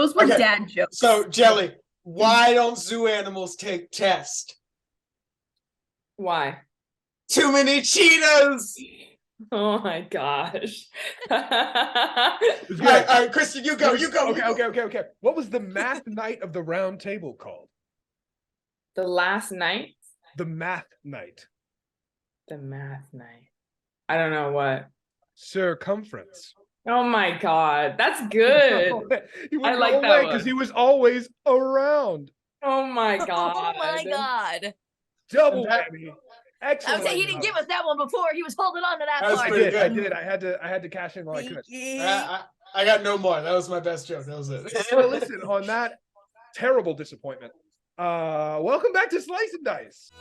Those were dad jokes. So, Jelly, why don't zoo animals take tests? Why? Too many Cheetos! Oh my gosh. All right, Kristen, you go. Okay. What was the math night of the round table called? The last night? The math night. The math night. I don't know what. Circumference. Oh my god, that's good. I like that one because he was always around. Oh my god. Oh my god. Double whammy. Excellent. I would say he didn't give us that one before. He was holding on to that part. I did. I had to cash in while I could. I got no more. That was my best joke. That was it. Well, listen, on that terrible disappointment, welcome back to Slice and Dice.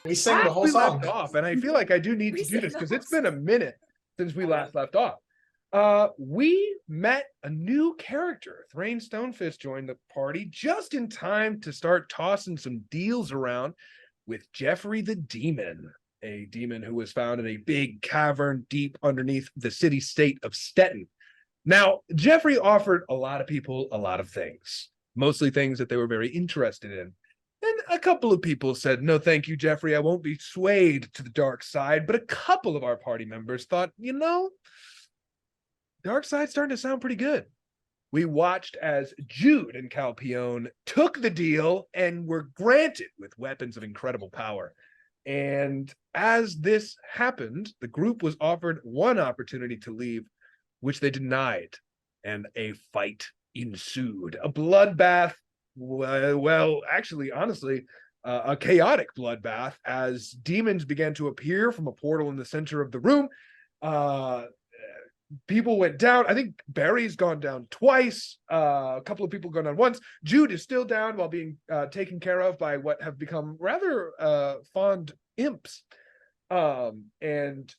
We sang the whole song off, and I feel like I do need to do this because it's been a minute since we last left off. We met a new character. Thrain Stonefist joined the party just in time to start tossing some deals around with Jeffrey the Demon, a demon who was found in a big cavern deep underneath the city-state of Stettin. Now, Jeffrey offered a lot of people a lot of things, mostly things that they were very interested in. And a couple of people said, no, thank you, Jeffrey. I won't be swayed to the dark side. But a couple of our party members thought, dark side's starting to sound pretty good. We watched as Jude and Calpione took the deal and were granted with weapons of incredible power. And as this happened, the group was offered one opportunity to leave, which they denied. And a fight ensued. A bloodbath. Well, actually, honestly, a chaotic bloodbath as demons began to appear from a portal in the center of the room. People went down. I think Barry's gone down twice. A couple of people gone down once. Jude is still down while being taken care of by what have become rather fond imps. And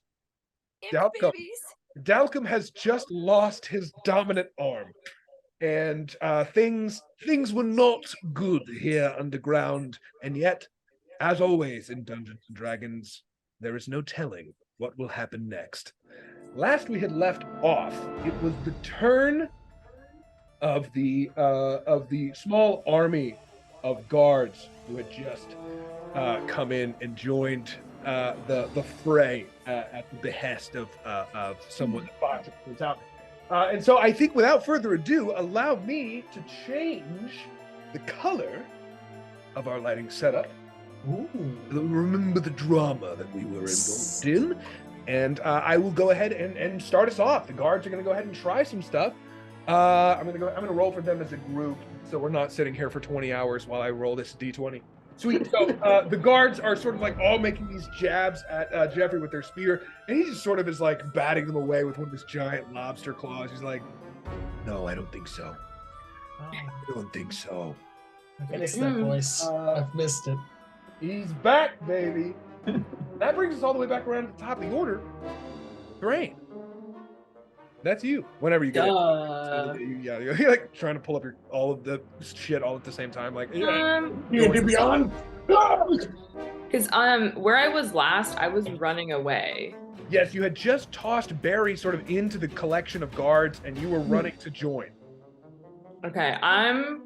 Dalcom has just lost his dominant arm. And things were not good here underground. And yet, as always in Dungeons & Dragons, there is no telling what will happen next. Last we had left off, it was the turn of the small army of guards who had just come in and joined the fray at the behest of someone that fought to the town. And so I think without further ado, allow me to change the color of our lighting setup. Ooh. Remember the drama that we were involved in. And I will go ahead and start us off. The guards are going to go ahead and try some stuff. I'm going to roll for them as a group, so we're not sitting here for 20 hours while I roll this D20. Sweet. So the guards are sort of like all making these jabs at Jeffrey with their spear, and he just sort of is like batting them away with one of his giant lobster claws. He's like, "No, I don't think so. I don't think so." I missed that voice. I've missed it. He's back, baby. That brings us all the way back around to the top of the order. Thrain. That's you. Whenever you get it. Yeah, you're like trying to pull up all of the shit all at the same time. Like, you need to be on. Because where I was last, I was running away. Yes, you had just tossed Barry sort of into the collection of guards, and you were running to join. Okay, I'm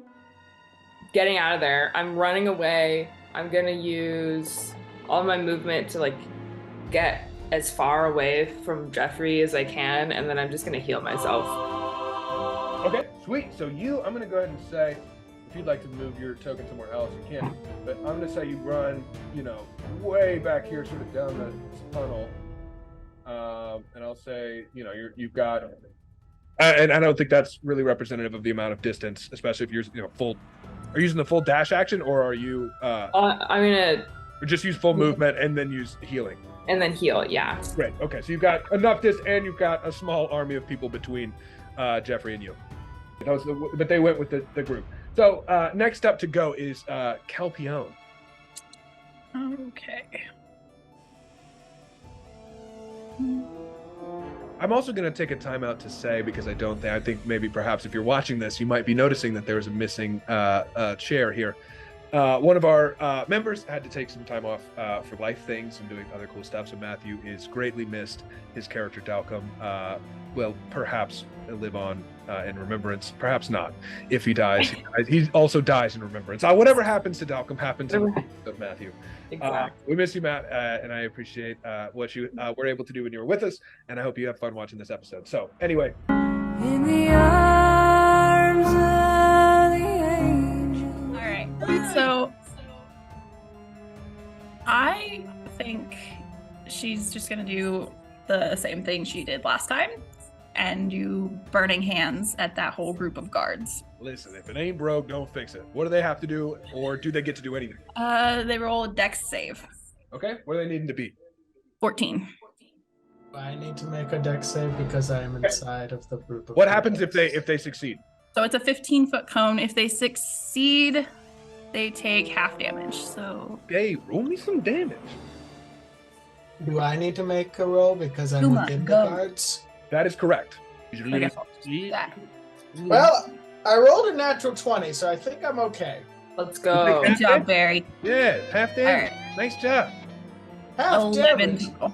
getting out of there. I'm running away. I'm gonna use all my movement to like get as far away from Jeffrey as I can, and then I'm just gonna heal myself. Okay, sweet. So I'm gonna go ahead and say, if you'd like to move your token somewhere else, you can. But I'm gonna say you run, way back here, sort of down the tunnel. And I'll say, you've got, and I don't think that's really representative of the amount of distance, especially if you're, full. Are you using the full dash action, or are you? I'm gonna. Or just use full movement and then use healing. And then heal, yeah. Great. Okay, so you've got enough distance, and you've got a small army of people between Jeffrey and you. But they went with the group. So next up to go is Calpione. Okay. I'm also going to take a time out to say, because I think maybe perhaps if you're watching this, you might be noticing that there is a missing chair here. One of our members had to take some time off for life things and doing other cool stuff, so Matthew is greatly missed. His character Dalcom will perhaps live on in remembrance, perhaps not. If he dies, he also dies in remembrance. Whatever happens to Dalcom happens to Matthew. Exactly. We miss you, Matt, and I appreciate what you were able to do when you were with us, and I hope you have fun watching this episode. So, anyway. In the arms of the angel. All right. So I think she's just gonna do the same thing she did last time and do burning hands at that whole group of guards. Listen, if it ain't broke, don't fix it. What do they have to do, or do they get to do anything? They roll a dex save. Okay, what are they needing to be? 14. I need to make a dex save because I am inside of the group. Of What happens people. if they succeed? So it's a 15-foot cone. If they succeed, they take half damage. So Hey, roll me some damage. Do I need to make a roll because I'm Kuma, within the go. guards? That is correct. I guess I'll just do that. Well, I rolled a natural 20, so I think I'm okay. Let's go. Good job, Barry. Yeah, half damage. Nice job. Half 11 damage. total.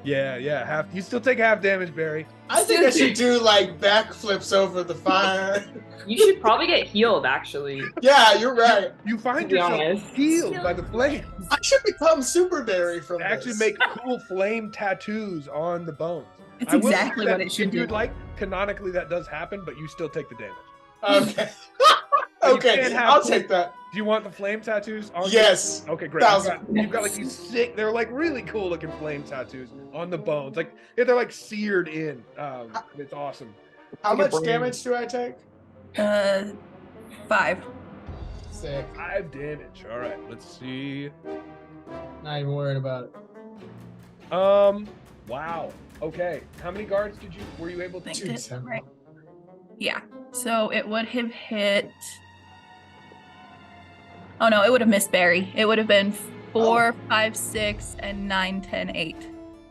Yeah, half. You still take half damage, Barry. I think I should do like backflips over the fire. You should probably get healed, actually. Yeah, you're right. You find To be yourself honest. healed by the flame. I should become Super Berry from Actually, this. make cool flame tattoos on the bones. It's I will exactly say what that it should if you'd do. like, canonically that does happen, but you still take the damage. Okay. You Okay, can't have I'll cool- take that. Do you want the flame tattoos on? Yes. Okay, great. Thousand. You've got like these sick. They're like really cool looking flame tattoos on the bones. Like they're like seared in. It's awesome. How Take a much brain. damage do I take? 5. Sick. 5 damage. All right, let's see. Not even worried about it. Wow. Okay. How many guards were you able to? Think Two it, seven. right? Yeah. So it would have hit. Oh no, it would have missed Barry. It would have been 4, 5, 6, and 9, 10, 8.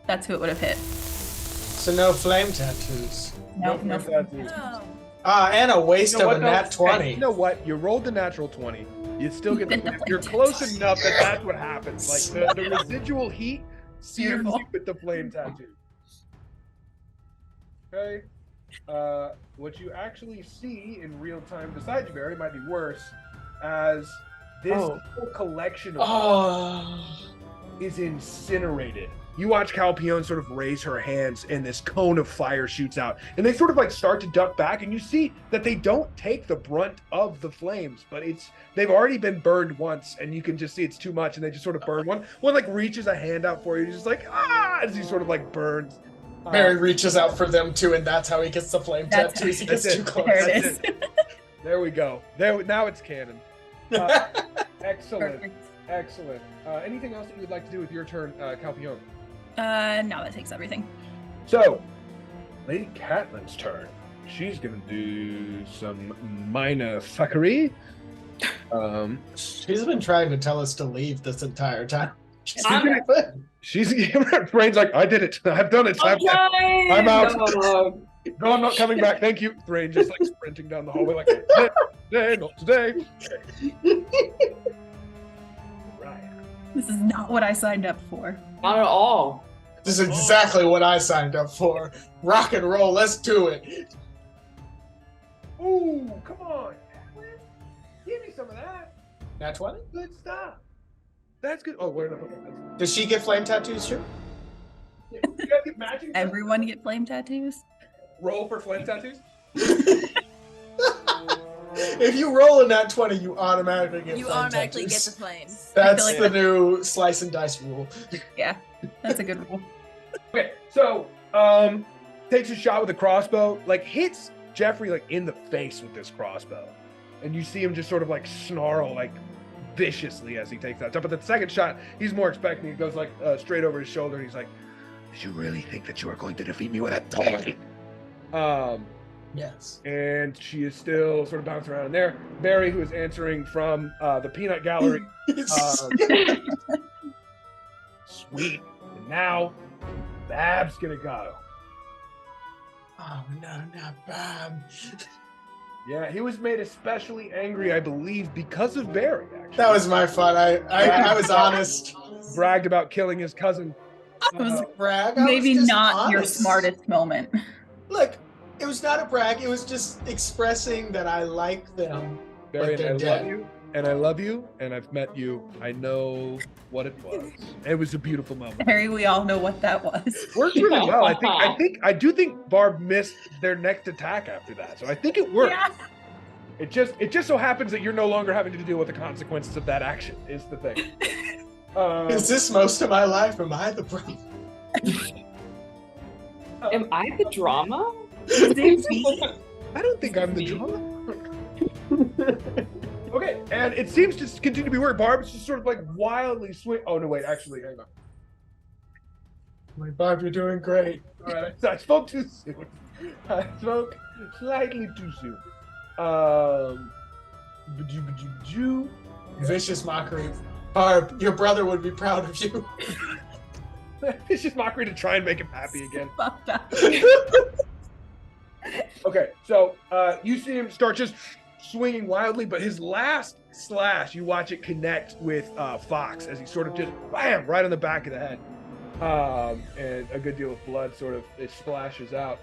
That's who it would have hit. So no flame tattoos. No, flame no. tattoos. And a waste You know of a what, nat though? 20. Hey, you know what? You rolled the natural 20. You still get the Get the flame. You're flame close tattoos. enough that that's what happens. Like the residual heat sears Beautiful. you with the flame tattoo. Okay. What you actually see in real time beside you, Barry, might be worse, as this Oh. whole collection of Oh. is incinerated. You watch Calpione sort of raise her hands and this cone of fire shoots out. And they sort of like start to duck back and you see that they don't take the brunt of the flames, but they've already been burned once and you can just see it's too much and they just sort of burn. One like reaches a hand out for you, just like, as he sort of like burns. Barry reaches out for them too, and that's how he gets the flame That's- tattoos. He gets that's too it. close. There it That's is. There we go. Now it's canon. Excellent. Perfect. Excellent. Anything else that you would like to do with your turn, Calpione? No, that takes everything. So, Lady Catelyn's turn. She's gonna do some minor fuckery. She's been trying to tell us to leave this entire time. She's her brain's like, I did it. I've done it. I'm out. No. No, I'm not coming back. Thank you. Brain just like sprinting down the hallway, like today, not today. Right. This is not what I signed up for. Not at all. This is exactly what I signed up for. Rock and roll, let's do it. Ooh, come on. Give me some of that. Nat 20? Good stuff. That's good. Oh, where did I put that? Does she get flame tattoos too? You guys get matching stuff? Everyone get flame tattoos? Roll for flame tattoos? If you roll a nat 20, you automatically get You flame automatically get tattoos. the flames. That's I feel the like- new slice and dice rule. Yeah, that's a good rule. Okay, so takes a shot with a crossbow, like hits Jeffrey like in the face with this crossbow, and you see him just sort of like snarl like viciously as he takes that shot. But the second shot, he's more expecting. He goes like straight over his shoulder, and he's like, "Did you really think that you were going to defeat me with a toy?" Yes. And she is still sort of bouncing around in there. Barry, who is answering from the peanut gallery. Sweet. And now Bab's gonna go. Oh no, not Bob. Yeah, he was made especially angry, I believe, because of Barry, actually. That was my fault. I was honest. Bragged about killing his cousin. It was Brag. I was maybe just not your honest. smartest moment. Look, it was not a brag. It was just expressing that I like them. Barry, But and they're I love dead. you, and I love you, and I've met you. I know what it was. It was a beautiful moment. Harry, we all know what that was. Worked really well. I do think Barb missed their next attack after that. So I think it worked. Yeah. It just so happens that you're no longer having to deal with the consequences of that action is the thing. Is this most of my life? Am I the problem? Am I the drama? I don't think I'm the drama. Okay, and it seems to continue to be where Barb's just sort of like wildly swing. Oh no, wait, actually, hang on. My Barb, you're doing great. All right, I spoke too soon. I spoke slightly too soon. Vicious mockery. Barb, your brother would be proud of you. It's just mockery to try and make him happy again. Fuck that. Okay, so you see him start just swinging wildly, but his last slash, you watch it connect with Fox as he sort of just bam right on the back of the head, and a good deal of blood sort of it splashes out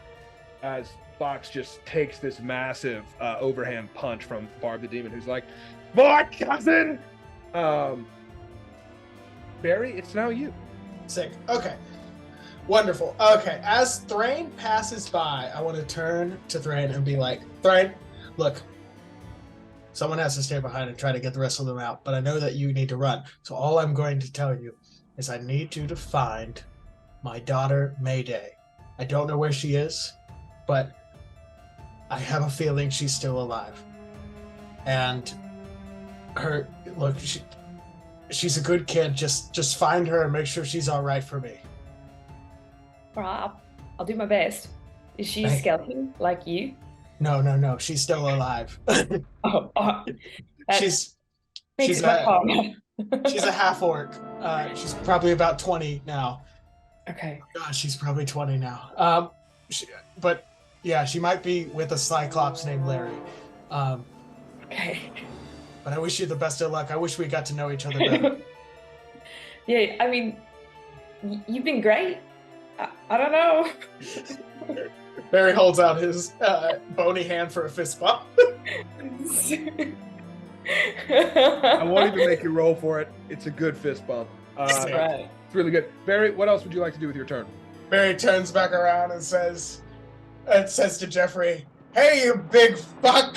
as Fox just takes this massive overhand punch from Barb the Demon, who's like, "My cousin." Barry, it's now you. Sick. Okay. Wonderful. Okay. As Thrain passes by, I want to turn to Thrain and be like, Thrain, look, someone has to stay behind and try to get the rest of them out, but I know that you need to run. So all I'm going to tell you is I need you to find my daughter, Mayday. I don't know where she is, but I have a feeling she's still alive. And her, look, she's a good kid. Just find her and make sure she's all right for me. Right, I'll do my best. Is she a Hey. skeleton like you? No. She's still alive. Oh, that she's makes she's my a- heart. she's a half orc. She's probably about 20 now. Okay. God, she's probably 20 now. But yeah, she might be with a cyclops named Larry. Okay. But I wish you the best of luck. I wish we got to know each other better. Yeah, I mean, you've been great. I don't know. Barry holds out his bony hand for a fist bump. I won't even make you roll for it. It's a good fist bump. Right. It's really good. Barry, what else would you like to do with your turn? Barry turns back around and says to Jeffrey, "Hey, you big fuck!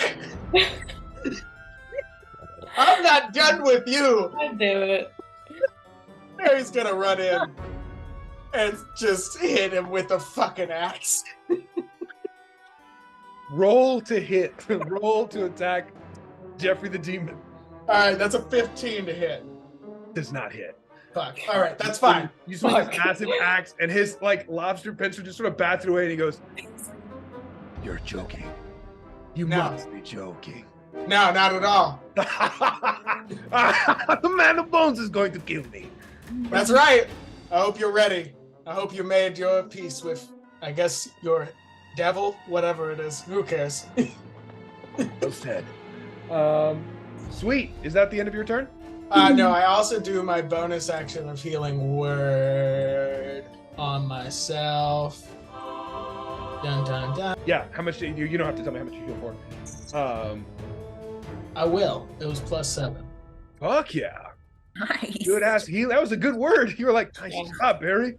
I'm not done with you." I do it. Barry's gonna run in and just hit him with a fucking axe. Roll to hit. Roll to attack Jeffrey the Demon. All right, that's a 15 to hit. Does not hit. Fuck. All right, that's fine. You swing this Fuck. massive axe, and his like lobster pincer just sort of bats it away, and he goes, "You're joking. You No. must be joking." No, not at all. The man of bones is going to kill me. That's right. I hope you're ready. I hope you made your peace with, I guess, your devil, whatever it is. Who cares? Well said. Sweet. Is that the end of your turn? No, I also do my bonus action of healing word on myself. Dun dun dun. Yeah. How much do you don't have to tell me how much you heal for. I will. It was +7. Fuck yeah. Nice. Good ass heal. That was a good word. You were like, nice job, Barry.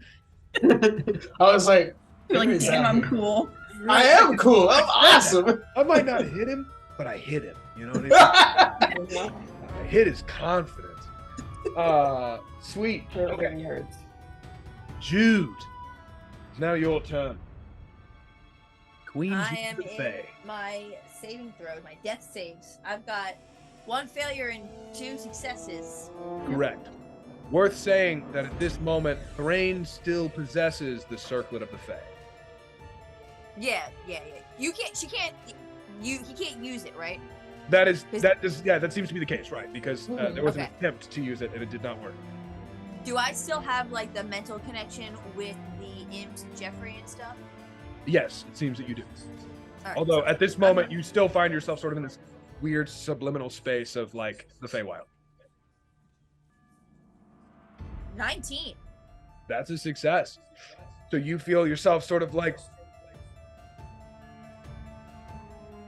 I was like, You're like, "Who is damn, that?" I'm cool. I am cool. I'm awesome. I might not hit him, but I hit him. You know what I mean? I hit his confidence. Sweet. Okay. Hurts. Jude. It's now your turn. Queen I Jude am the in Fae. my saving throw, my death saves. I've got 1 failure and 2 successes. Correct. Worth saying that at this moment, Thrain still possesses the circlet of the Fae. Yeah. He can't use it, right? That seems to be the case, right? Because there was an Okay. attempt to use it and it did not work. Do I still have like the mental connection with the imps and Jeffrey and stuff? Yes, it seems that you do. All right, Although so at this moment, you still find yourself sort of in this weird subliminal space of like the Feywild. 19. That's a success. So you feel yourself sort of like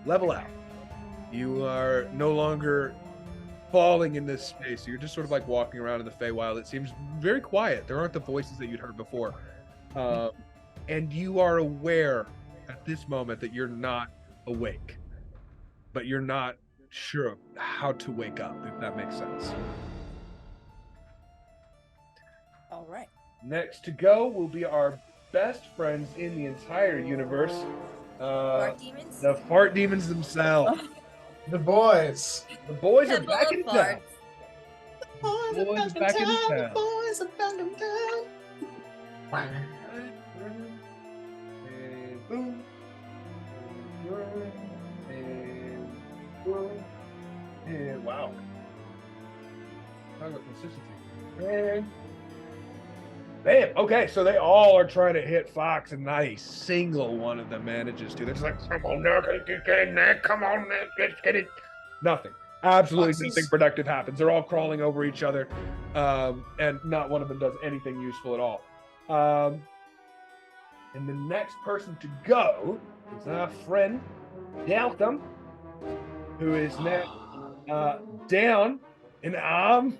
level out. You are no longer falling in this space. You're just sort of like walking around in the Feywild. It seems very quiet. There aren't the voices that you'd heard before. And you are aware at this moment that you're not awake, but you're not sure how to wake up, if that makes sense. All right. Next to go will be our best friends in the entire universe. Fart demons? The fart demons themselves. The boys. The boys are Temple back of in town. Farts. The boys are back in town. The boys are back in town. And boom. And boom. And wow. Talk about consistency. And bam. Okay, so they all are trying to hit Fox, and not a single one of them manages to. They're just like, come on, now, come on, let's get it. Nothing. Absolutely Foxes. nothing productive happens. They're all crawling over each other, and not one of them does anything useful at all. And the next person to go is our friend Daltham, who is now down an arm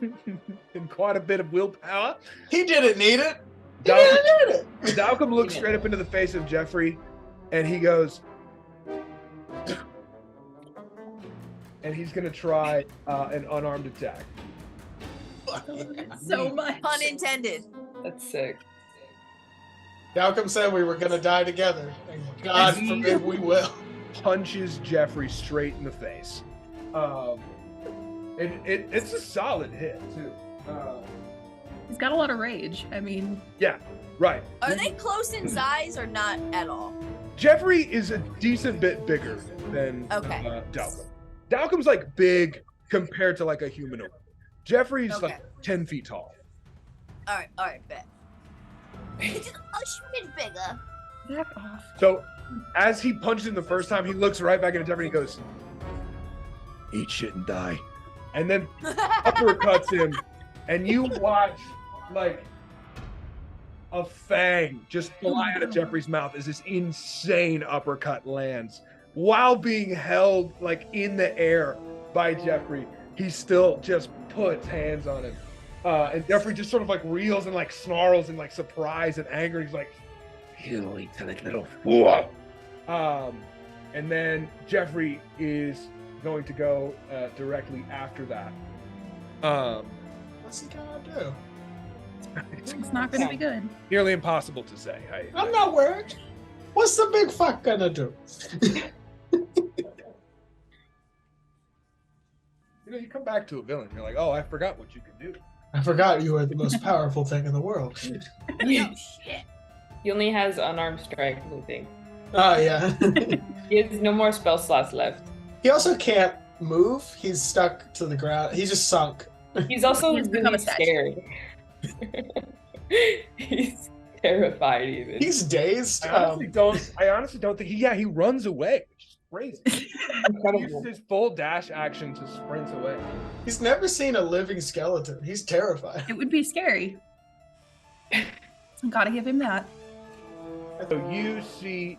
and quite a bit of willpower. He didn't need it. He Dalcum, didn't need it. Dalcum looks straight up into the face of Jeffrey, and he goes, and he's gonna try an unarmed attack. So much. Pun intended. That's sick. Dalcum said we were gonna die together, and God forbid we will. Punches Jeffrey straight in the face. It's a solid hit too. He's got a lot of rage. I mean, Yeah, right. Are they close in size or not at all? Jeffrey is a decent bit bigger than Okay. Dalcum. Dalcum's like big compared to like a humanoid. Jeffrey's Okay. like 10 feet tall. All right, bet. It's just a shit bigger. back off. So as he punches him the first time, he looks right back at Jeffrey and he goes, "Eat shit and die." And then uppercuts him, and you watch like a fang just fly out of Jeffrey's mouth as this insane uppercut lands. While being held like in the air by Jeffrey, he still just puts hands on him. And Jeffrey just sort of like reels and like snarls in like surprise and anger. He's like, "You little fool." And then Jeffrey is going to go directly after that. What's he gonna do? It's It's not going to be good. nearly impossible to say. I'm not worried. What's the big fuck gonna do? You know, you come back to a villain, you're like, "Oh, I forgot what you could do." I forgot you were the most powerful thing in the world. Oh shit. He only has unarmed strike, I think. Oh yeah. He has no more spell slots left. He also can't move. He's stuck to the ground. He's just sunk. He's also He's become really a statue. scared. He's terrified even. He's dazed. I honestly don't think he runs away, which is crazy. He Incredible. uses his full dash action to sprint away. He's never seen a living skeleton. He's terrified. It would be scary. Gotta give him that. So you see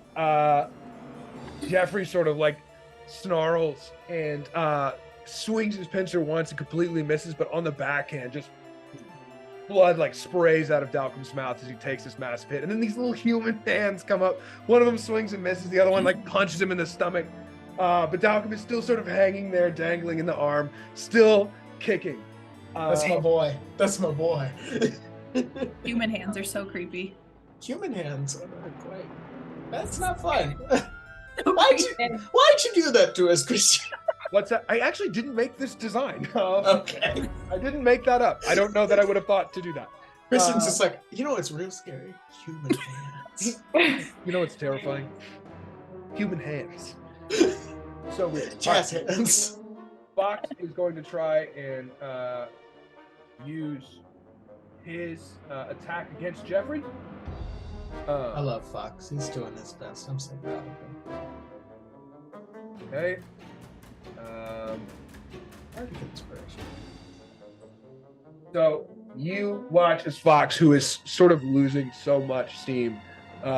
Jeffrey sort of like snarls and swings his pincer once and completely misses, but on the backhand, just blood like sprays out of Dalcum's mouth as he takes this massive hit. And then these little human hands come up. One of them swings and misses. The other one like punches him in the stomach. But Dalcum is still sort of hanging there, dangling in the arm, still kicking. That's my boy. That's my boy. Human hands are so creepy. Human hands are not great. That's not fun. Why'd you do that to us, Christian? What's that? I actually didn't make this design. Okay. I didn't make that up. I don't know that I would have thought to do that. Christian's just like, you know what's real scary? Human hands. You know what's terrifying? Human hands. So weird. Jazz hands. Fox is going to try and use his attack against Jeffrey. I love Fox. He's doing his best. I'm so proud of him. Okay. Hard to get inspiration. So you watch as Fox, who is sort of losing so much steam,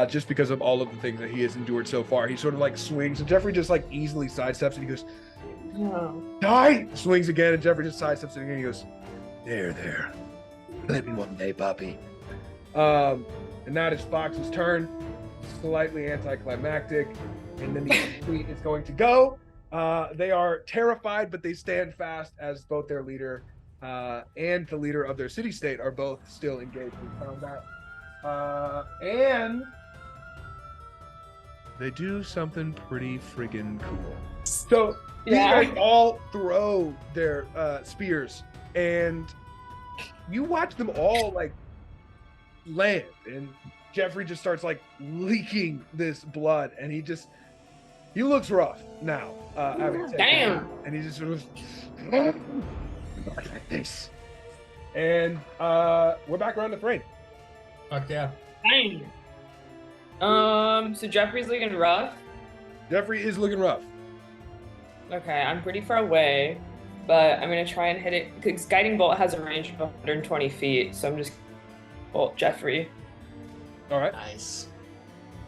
just because of all of the things that he has endured so far. He sort of like swings, and Jeffrey just like easily sidesteps, and he goes, No. "Die!" Swings again, and Jeffrey just sidesteps, and he goes, "There. Let me one day, puppy." And now it's Fox's turn. Slightly anticlimactic, and then the fleet is going to go. They are terrified, but they stand fast as both their leader and the leader of their city-state are both still engaged in combat. And they do something pretty friggin' cool. So these guys all throw their spears, and you watch them all like land, and Jeffrey just starts like leaking this blood, and he looks rough now. Damn. And he just sort of like this. And we're back around the frame. Fuck yeah. Dang. So Jeffrey's looking rough. Jeffrey is looking rough. Okay, I'm pretty far away, but I'm gonna try and hit it because Guiding Bolt has a range of 120 feet, so I'm just bolt Jeffrey. All right. Nice.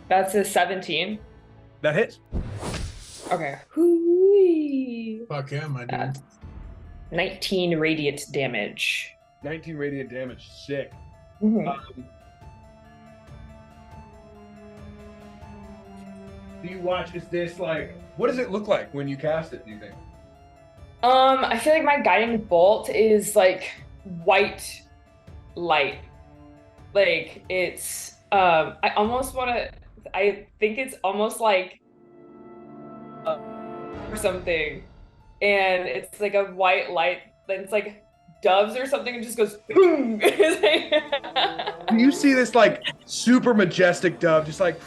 That's a 17. That hits. Okay. Hoo-wee. Fuck yeah, my dude. 19 radiant damage. 19 radiant damage. Sick. Mhm. Do you watch? Is this like? What does it look like when you cast it? Do you think? I feel like my Guiding Bolt is like white light. Like it's I think it's almost like or something, and it's like a white light. Then it's like doves or something, and just goes boom. You see this like super majestic dove just like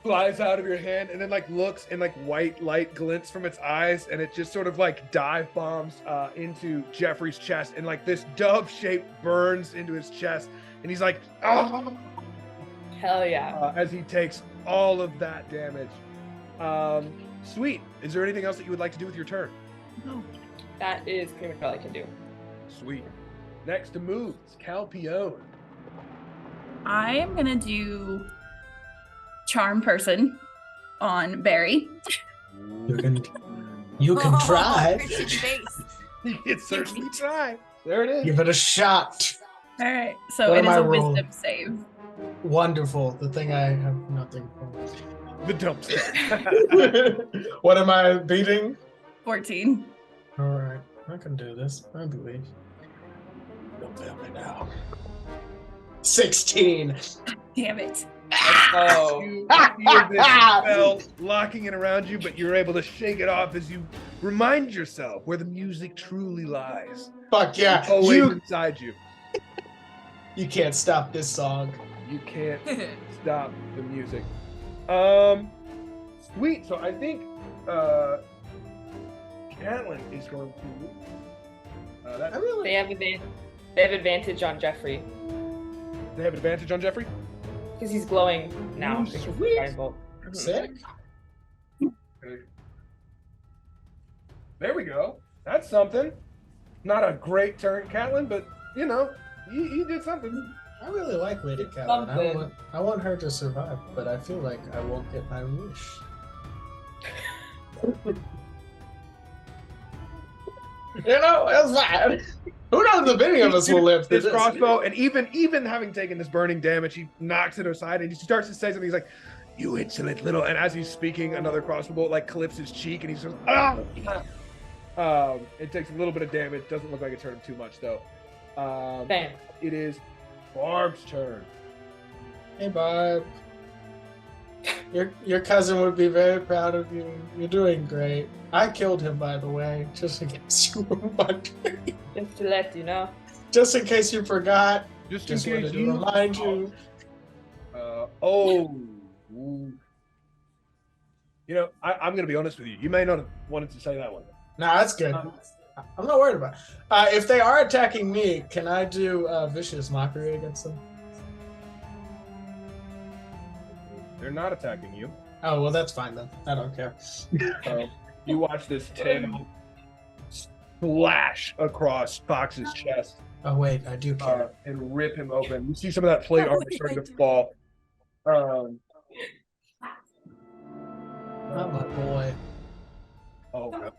flies out of your hand, and then like looks, and like white light glints from its eyes, and it just sort of like dive bombs into Jeffrey's chest, and like this dove shape burns into his chest, and he's like, oh, Hell yeah. as he takes all of that damage. Sweet. Is there anything else that you would like to do with your turn? No. That is pretty much all I can do. Sweet. Next to move is Calpione. I am gonna do Charm Person on Barry. You can try. Christian face. You can certainly try. There it is. Give it a shot. All right, so What it am is I a rolling? wisdom save. Wonderful. The thing I have nothing for. The dumpster. What am I beating? 14. All right, I can do this. I believe. Don't fail me now. 16. Damn it. Oh. You feel this spell locking it around you, but you're able to shake it off as you remind yourself where the music truly lies. Fuck yeah. It's always You inside you. can't stop this song. You can't stop the music. Sweet. So I think Catelyn is going to. I really. They have advantage on Jeffrey They have advantage on Jeffrey. because he's glowing now. Ooh, because of sweet. Guiding Bolt. Mhm. Sick. Okay. There we go. That's something. Not a great turn, Catelyn, but you know, you did something. I really like Lady Catelyn. Something. I want her to survive, but I feel like I won't get my wish. You know, it's fine. Who knows if any of us will live through This this? crossbow, and even having taken this burning damage, he knocks it aside and he starts to say something. He's like, "You insolent little," and as he's speaking, another crossbow bolt like clips his cheek, and he's just it takes a little bit of damage. Doesn't look like it's hurt him too much though. Damn. It is Barb's turn. Hey, Barb. Your cousin would be very proud of you. You're doing great. I killed him, by the way, just in case you were wondering. Just to let you know. Just in case you forgot. Just Just in wanted case to you remind you. Ooh. You know, I'm gonna be honest with you. You may not have wanted to say that one. Nah, that's good. I'm not worried about it. If they are attacking me, can I do vicious mockery against them? They're not attacking you. Oh, well, that's fine then. I don't care. You watch this tail splash across Fox's chest Oh, wait, I do care. and rip him open. You see some of that plate armor starting to fall. Oh, my boy. Oh, no.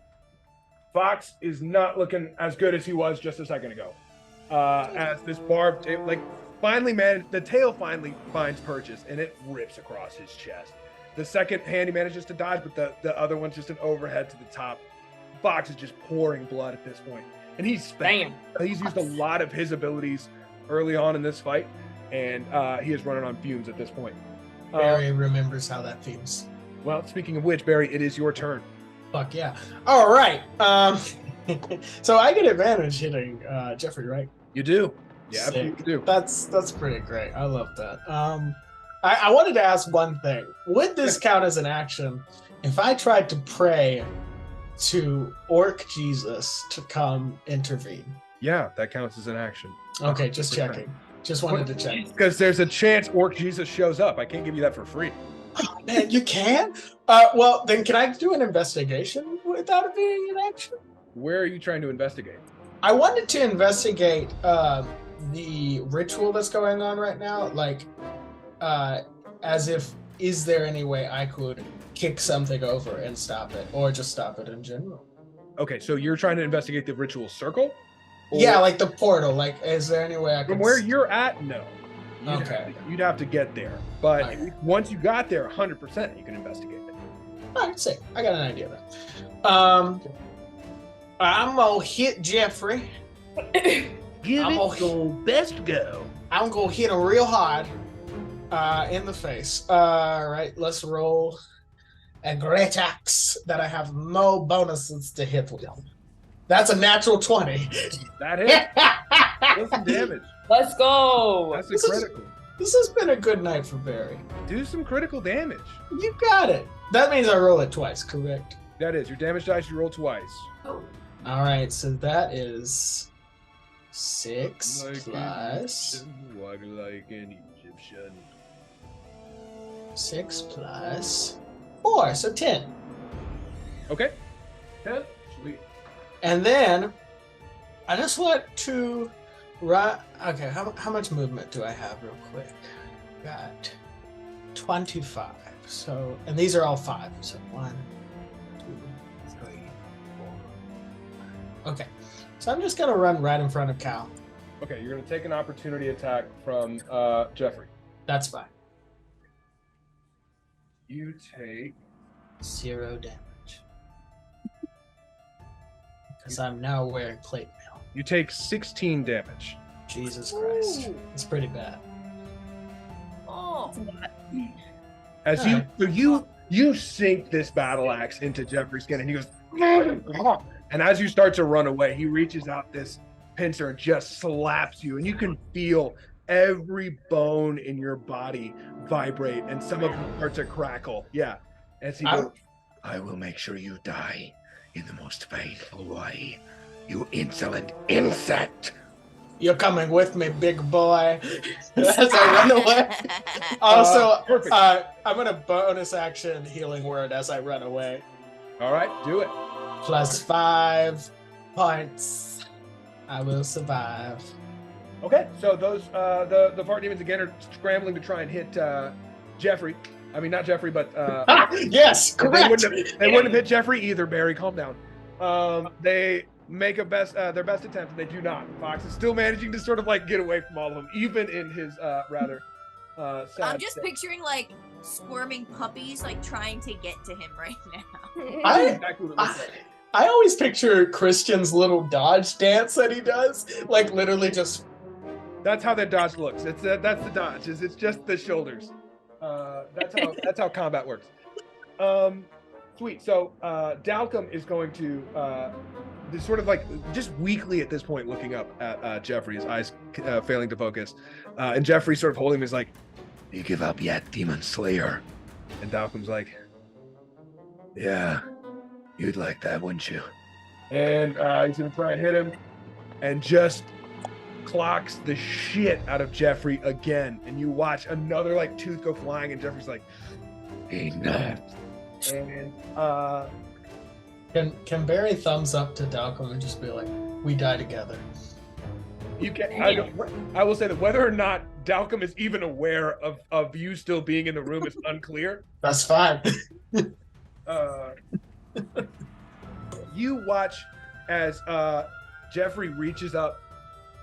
Fox is not looking as good as he was just a second ago. As this barbed, the tail finally finds purchase and it rips across his chest. The second hand he manages to dodge, but the other one's just an overhead to the top. Fox is just pouring blood at this point, and he's spent. He's used a lot of his abilities early on in this fight, and he is running on fumes at this point. Barry remembers how that feels. Well, speaking of which, Barry, it is your turn. Fuck yeah. All right. So I get advantage hitting Jeffrey, right? You do. Yeah, Sick. absolutely do. That's pretty great. I love that. I wanted to ask one thing. Would this count as an action if I tried to pray to Orc Jesus to come intervene? Yeah, that counts as an action. Okay, just checking. Just wanted to check. Because there's a chance Orc Jesus shows up. I can't give you that for free. Oh, man, you can? Well, then can I do an investigation without it being an action? Where are you trying to investigate? I wanted to investigate the ritual that's going on right now, like as if, is there any way I could kick something over and stop it, or just stop it in general? Okay, so you're trying to investigate the ritual circle? Or Yeah, like the portal. Like, is there any way I could? from where you're at, no. Okay. You'd have to get there. But Okay. once you got there, 100% you can investigate it. All right, sick. I got an idea then. I'm gonna hit Jeffrey. Give I'm it gonna- your best go. I'm gonna hit him real hard in the face. All right, let's roll a great axe that I have no bonuses to hit with. That's a natural 20. That hit. Do some damage. Let's go. That's a This is- critical. This has been a good night for Barry. Do some critical damage. You got it. That means I roll it twice, correct? That is your damage dice. You roll twice. All right, so that is 6 plus Egyptian, walk like an Egyptian. 6 plus 4, so 10. Okay. 10. Sweet. And then I just want to okay, how much movement do I have real quick? Got 25. So, and these are all 5. So 1, 2, 3, 4. Okay. So I'm just gonna run right in front of Cal. Okay, you're gonna take an opportunity attack from Jeffrey. That's fine. You take 0 damage. Because I'm now wearing plate mail. you take 16 damage. Jesus Christ. It's pretty bad. Oh, As Alright. you sink this battle axe into Jeffrey's skin, and he goes, and as you start to run away, he reaches out this pincer and just slaps you, and you can feel every bone in your body vibrate, and some of them start to crackle. Yeah, as he goes, I will make sure you die in the most painful way. You insolent insect. You're coming with me, big boy. As I run away. Also, perfect. I'm gonna bonus action healing word as I run away. All right, do it. Plus 5 points. I will survive. Okay, so those the fart demons again are scrambling to try and hit Jeffrey. I mean, not Jeffrey, but Yes, they correct. wouldn't have hit Jeffrey either. Barry, calm down. They make their best attempt, and they do not. Fox is still managing to sort of like get away from all of them, even in his rather sad I'm just state. picturing like squirming puppies like trying to get to him right now. I- Exactly what it looks like. I always picture Christian's little dodge dance that he does, like literally just. That's how that dodge looks. That's the dodge. It's just the shoulders. That's how combat works. Sweet. So Dalcom is going to sort of like just weakly at this point looking up at Jeffrey, his eyes failing to focus, and Jeffrey sort of holding him is like, You give up yet, Demon Slayer? and Dalcom's like, Yeah. You'd like that, wouldn't you? And he's gonna try and hit him, and just clocks the shit out of Jeffrey again. And you watch another like tooth go flying, and Jeffrey's like, Enough. and Can Barry thumbs up to Dalcom and just be like, "We die together." you can. I will say that whether or not Dalcom is even aware of you still being in the room is unclear. That's fine. You watch as Jeffrey reaches up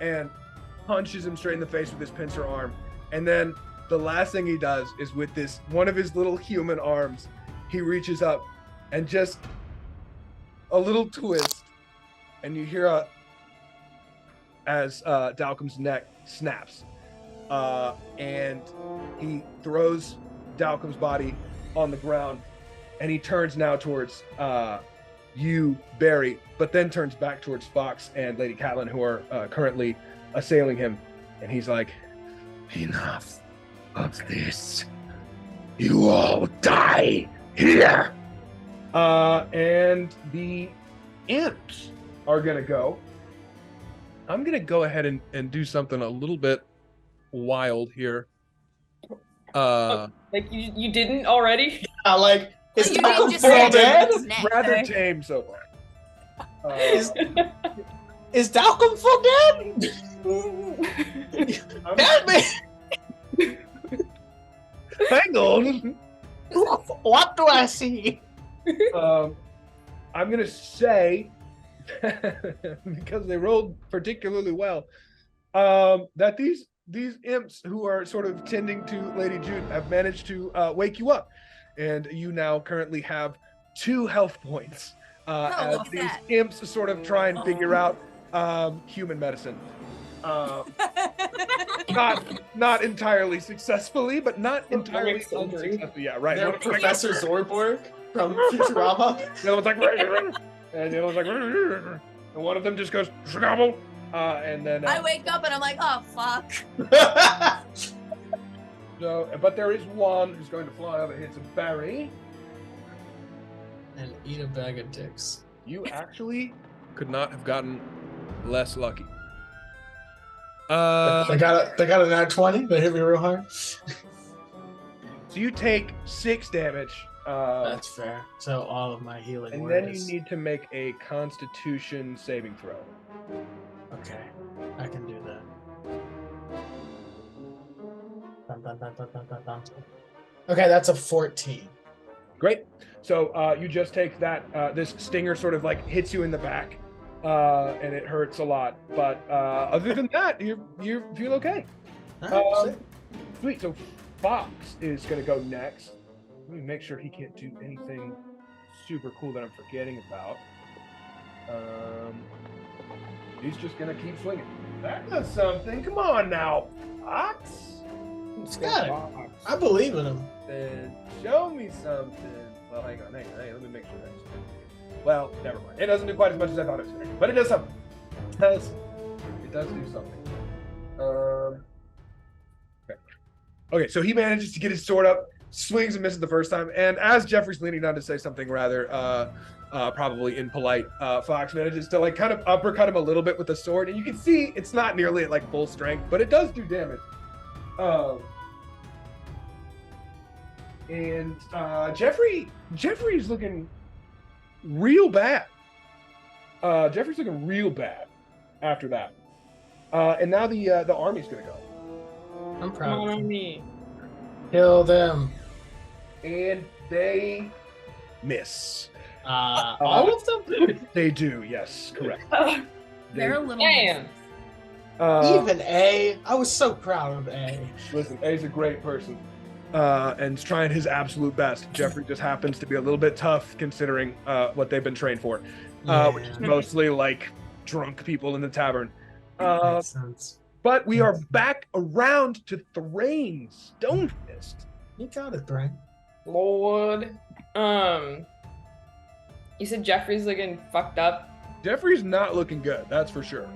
and punches him straight in the face with his pincer arm, and then the last thing he does is with this one of his little human arms, he reaches up and just a little twist, and you hear as Dalcom's neck snaps, and he throws Dalcom's body on the ground, and he turns now towards you, Barry, but then turns back towards Fox and Lady Catelyn, who are currently assailing him, and he's like, Enough of this. You all die here. And the imps are gonna go. I'm gonna go ahead and do something a little bit wild here. Like you didn't already? Like, is You Dalcom didn't just full say dead? it's next. Rather Okay. tame so far. Is Dalcom full dead? Help me! Hang on. What do I see? I'm gonna say because they rolled particularly well, that these imps who are sort of tending to Lady June have managed to wake you up, and you now currently have 2 health points as look at these that. imps sort of try and figure out human medicine. Not entirely successfally, but not entirely surgery. unsuccessfully. Yeah, right. They're One of them's like, Professor Zorborg from Futurama. the other one's like, and the other one's like, and one of them just goes, and then I wake up and I'm like, oh fuck. so, but there is one who's going to fly over here to Barry. And eat a bag of dicks. You actually could not have gotten less lucky. They got a nat 20. They hit me real hard. So you take 6 damage. That's fair. So all of my healing. And word then you is- need to make a Constitution saving throw. Okay, I can do that. Dun, dun, dun, dun, dun, dun, dun. Okay, that's a 14. Great. So you just take that. This stinger sort of like hits you in the back, and it hurts a lot. But other than that, you feel okay. All right, sick. Sweet. So Fox is going to go next. Let me make sure he can't do anything super cool that I'm forgetting about. He's just going to keep swinging. That does something. Come on now, Fox. It's got it. Fox. I believe in him. Then show me something. Well, hang on. Let me make sure that's. Well, never mind. It doesn't do quite as much as I thought it was going to, but it does something. It does do something. Okay. Okay, so he manages to get his sword up, swings and misses the first time, and as Jeffrey's leaning down to say something rather probably impolite, Fox manages to like kind of uppercut him a little bit with the sword, and you can see it's not nearly at like full strength, but it does do damage. And Jeffrey's looking real bad. Jeffrey's looking real bad after that. And now the army's gonna go. I'm Come proud of on him. me. Kill them. And they miss. All of them? They do, yes, correct. They're a little. Damn. Even A. I was so proud of A. Listen, A's a great person. And is trying his absolute best. Jeffrey just happens to be a little bit tough considering what they've been trained for. Which is mostly like drunk people in the tavern. Makes sense. But we are back around to Thrain Stonefist. You got it, Thrain. Lord. You said Jeffrey's looking fucked up. Jeffrey's not looking good, that's for sure.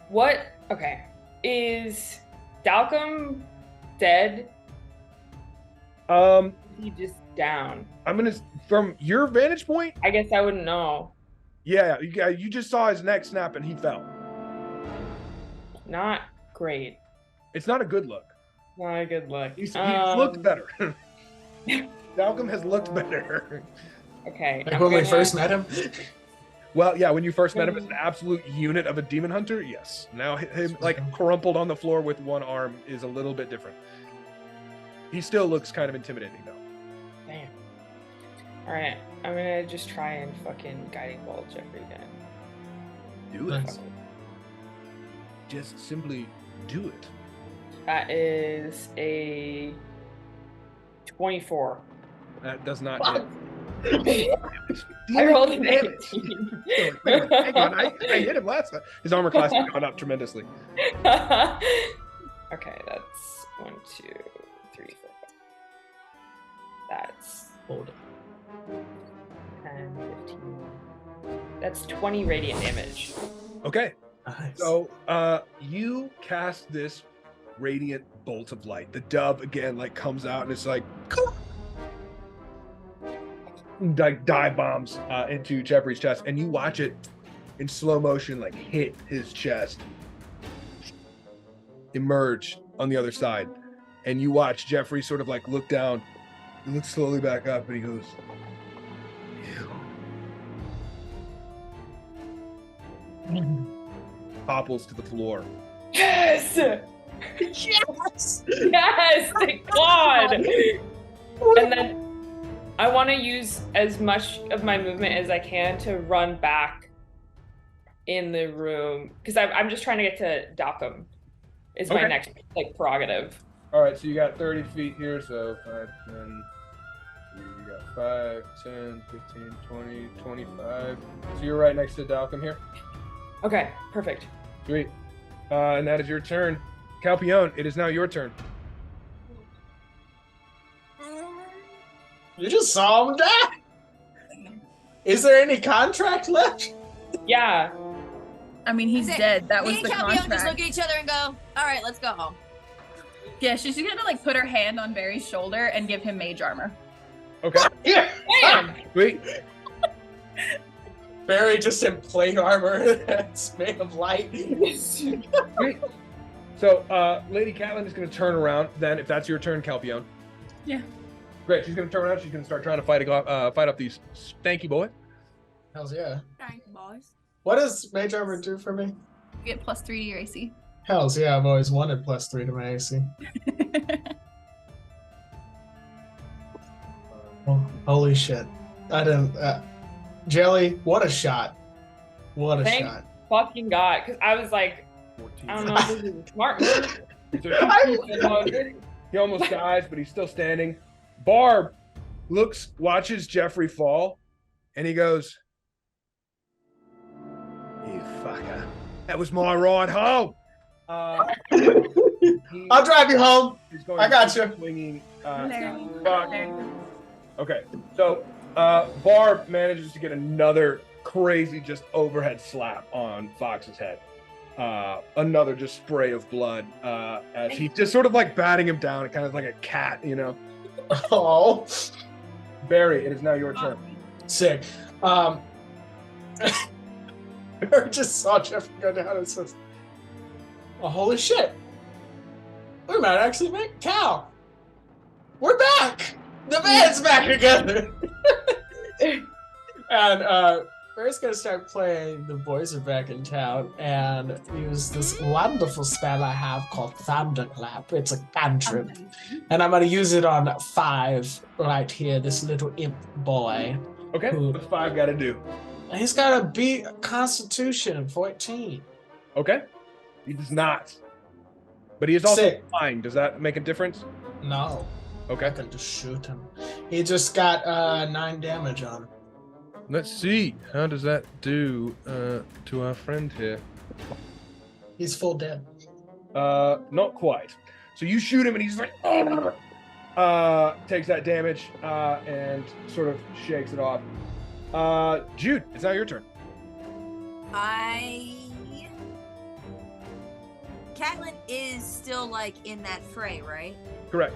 What? Okay. Is Dalcom dead? Um, He just down. I'm gonna from your vantage point, I guess I wouldn't know. yeah, you just saw his neck snap and he fell. Not great. It's not a good look. Not a good look. He's looked better. Malcolm has looked better. Okay. Like when we first met him. Well, yeah, when you first met him as an absolute unit of a demon hunter, yes. Now him like crumpled on the floor with one arm is a little bit different. He still looks kind of intimidating though. Damn. All right, I'm gonna just try and fucking guiding bolt Jeffrey again. Do it. Nice. Just simply do it. That is a 24. That does not hit. I rolled an Damn 18. it. Hang on, I hit him last time. His armor class has gone up tremendously. Okay, that's 1, 2, 3, 4, 5. That's Hold it. 10, 15. That's 20 radiant damage. Okay, Nice. so you cast this radiant bolt of light. The dove again like comes out and it's like dive bombs into Jeffrey's chest, and you watch it in slow motion like hit his chest, emerge on the other side, and you watch Jeffrey sort of like look down, he looks slowly back up, and he goes, topples to the floor. Yes! Yes! Yes! Thank God! And then I want to use as much of my movement as I can to run back in the room because I'm just trying to get to Dalcom. Is my Okay. next like prerogative. All right, so you got 30 feet here, so 5, 10, you got 5, 10, 15, 20, 25. So you're right next to Dalcom here. Okay, perfect. Sweet. And that is your turn. Calpione, it is now your turn. You just saw him die. Is there any contract left? Yeah. I mean, he's dead. That was Me the and Campion just look contract. at each other and go, all right, let's go home. Yeah, she's gonna like put her hand on Barry's shoulder and give him mage armor. Okay. Yeah. Damn. Sweet. Barry just in plate armor that's made of light. Sweet. So, Lady Catelyn is going to turn around. Then, if that's your turn, Calpione. Yeah. Great. She's going to turn around. She's going to start trying to fight up these stanky boy. Hells yeah. Thank you, boys. What does Mage Armor do for me? You get +3 to your AC. Hells yeah, I've always wanted +3 to my AC. Oh, holy shit. I didn't. Jelly, what a shot. What a Thank shot. fucking God. Because I was like, 14. I don't know if this is a smart move. He almost dies, but he's still standing. Barb watches Jeffrey fall, and he goes, "You fucker. That was my ride home." I'll drive you home. He's going I got you. Swinging. There. Fuck. There. Okay, so Barb manages to get another crazy just overhead slap on Fox's head. Another just spray of blood as he just sort of like batting him down, kind of like a cat, you know. Oh, Barry, it is now your turn. sick. I just saw Jeffrey go down and says, "Oh, holy shit. We might actually make cow. We're back. The band's back together." And Barry's gonna start playing The Boys Are Back in Town and use this wonderful spell I have called Thunderclap. It's a cantrip. And I'm gonna use it on 5 right here, this little imp boy. Okay, Ooh. what's 5 got to do? He's got to beat Constitution 14. Okay, he does not. But he is also Sick. flying. Does that make a difference? No, I Okay. can just shoot him. He just got 9 damage on him. Let's see. How does that do to our friend here? He's full dead. Not quite. So you shoot him and he's like, takes that damage and sort of shakes it off. Jude, it's now your turn. Catelyn is still like in that fray, right? Correct.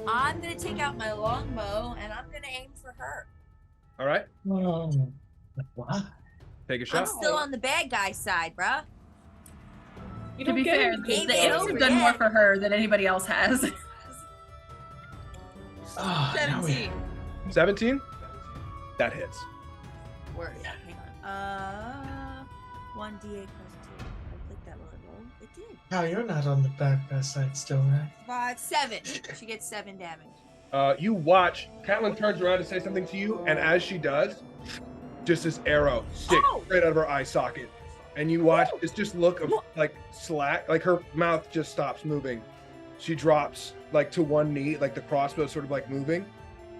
I'm gonna take out my longbow and I'm gonna aim for her. All right, What? take a I'm shot. still on the bad guy side, bruh. You To don't be get fair, anything, the Game though. arrows have over done more yet. for her than anybody else has. Now we- 17. 17. That hits. Word. Hang on. 1d8 plus 2. I clicked that while I rolled. It did. Now you're not on the bad guy side still, right? 5, 7. She gets 7 damage. You watch. Catelyn turns around to say something to you, and as she does, just this arrow sticks Oh! right out of her eye socket, and you watch this just look of like slack, like her mouth just stops moving. She drops like to one knee, like the crossbow sort of like moving.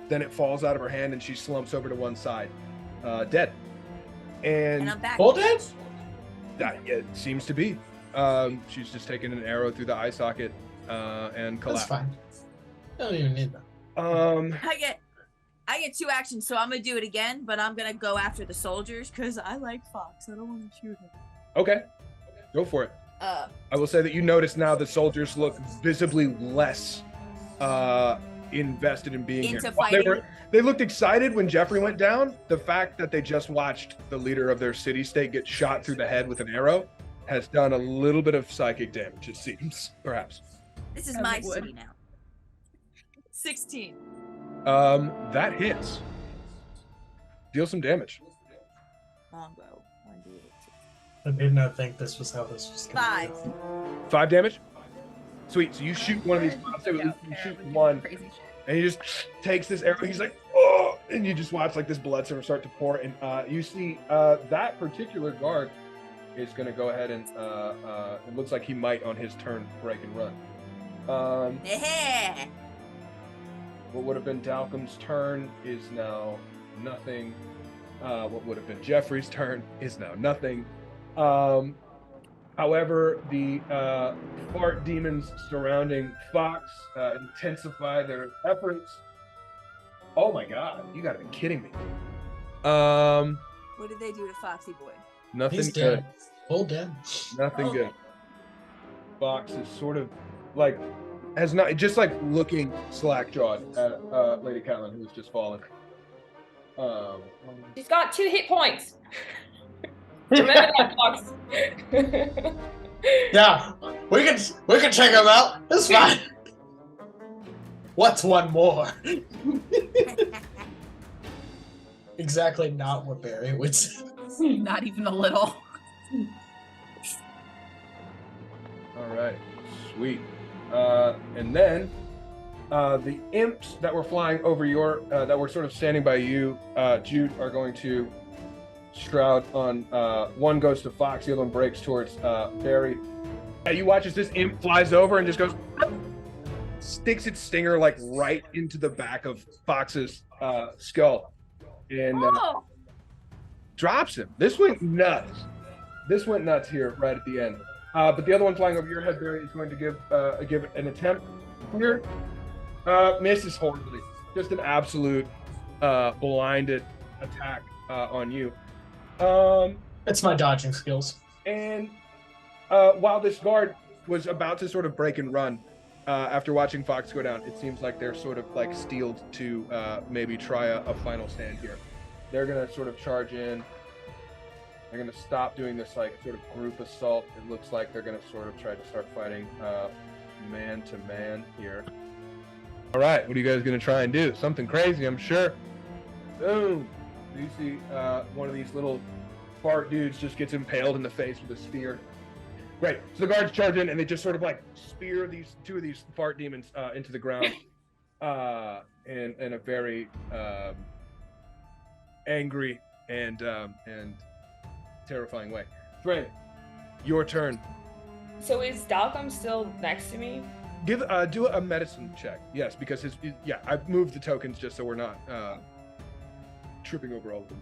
Then it falls out of her hand, and she slumps over to one side, dead. And And I'm back. Full dead? that it seems to be. She's just taken an arrow through the eye socket and That's collapsed. fine. I don't even need that. I get 2 actions, so I'm gonna do it again, but I'm gonna go after the soldiers because I like Fox. I don't want to shoot him. Okay, go for it. I will say that you notice now the soldiers look visibly less invested in being Into here. While fighting. They looked excited when Jeffrey went down. The fact that they just watched the leader of their city-state get shot through the head with an arrow has done a little bit of psychic damage, it seems, perhaps. This is As my it would. city now. 16. That hits. Deal some damage. Longbow. 1d8. I did not think this was how this was going 5. 5 damage. Sweet. So you shoot one of these. I'll say you shoot one, Crazy shit. and he just takes this arrow. He's like, oh, and you just watch like this blood sort of start to pour. And you see that particular guard is going to go ahead and it looks like he might on his turn break and run. Yeah. What would have been Dalcom's turn is now nothing. What would have been Jeffrey's turn is now nothing. However, the fart demons surrounding Fox intensify their efforts. Oh my god, you gotta be kidding me. What did they do to Foxy Boy? Nothing He's good. dead. Full dead. Nothing Oh. good. Fox is sort of like has not just like looking slack-jawed at Lady Catelyn, who's just fallen. She's got 2 hit points. Remember that, Fox. Yeah, we can check him out. It's fine. What's one more? Exactly not what Barry would say. Not even a little. All right, sweet. And then the imps that were flying over your, that were sort of standing by you, Jude, are going to shroud on. One goes to Fox, the other one breaks towards Barry. You watch as this imp flies over and just goes, sticks its stinger like right into the back of Fox's skull, and Oh, drops him. This went nuts. This went nuts here right at the end. But the other one flying over your head, Barry, is going to give an attempt here. Misses horribly. Just an absolute blinded attack on you. It's my dodging skills. And while this guard was about to sort of break and run, after watching Fox go down, it seems like they're sort of like steeled to maybe try a final stand here. They're gonna sort of charge in. They're gonna stop doing this like sort of group assault. It looks like they're gonna sort of try to start fighting man to man here. All right, what are you guys gonna try and do? Something crazy, I'm sure. Boom! So you see one of these little fart dudes just gets impaled in the face with a spear. Great. So the guards charge in and they just sort of like spear these 2 of these fart demons into the ground in a very angry and terrifying way. Thrain, your turn. So is Dalcom still next to me? Do a medicine check. Yes, because I've moved the tokens just so we're not tripping over all of them.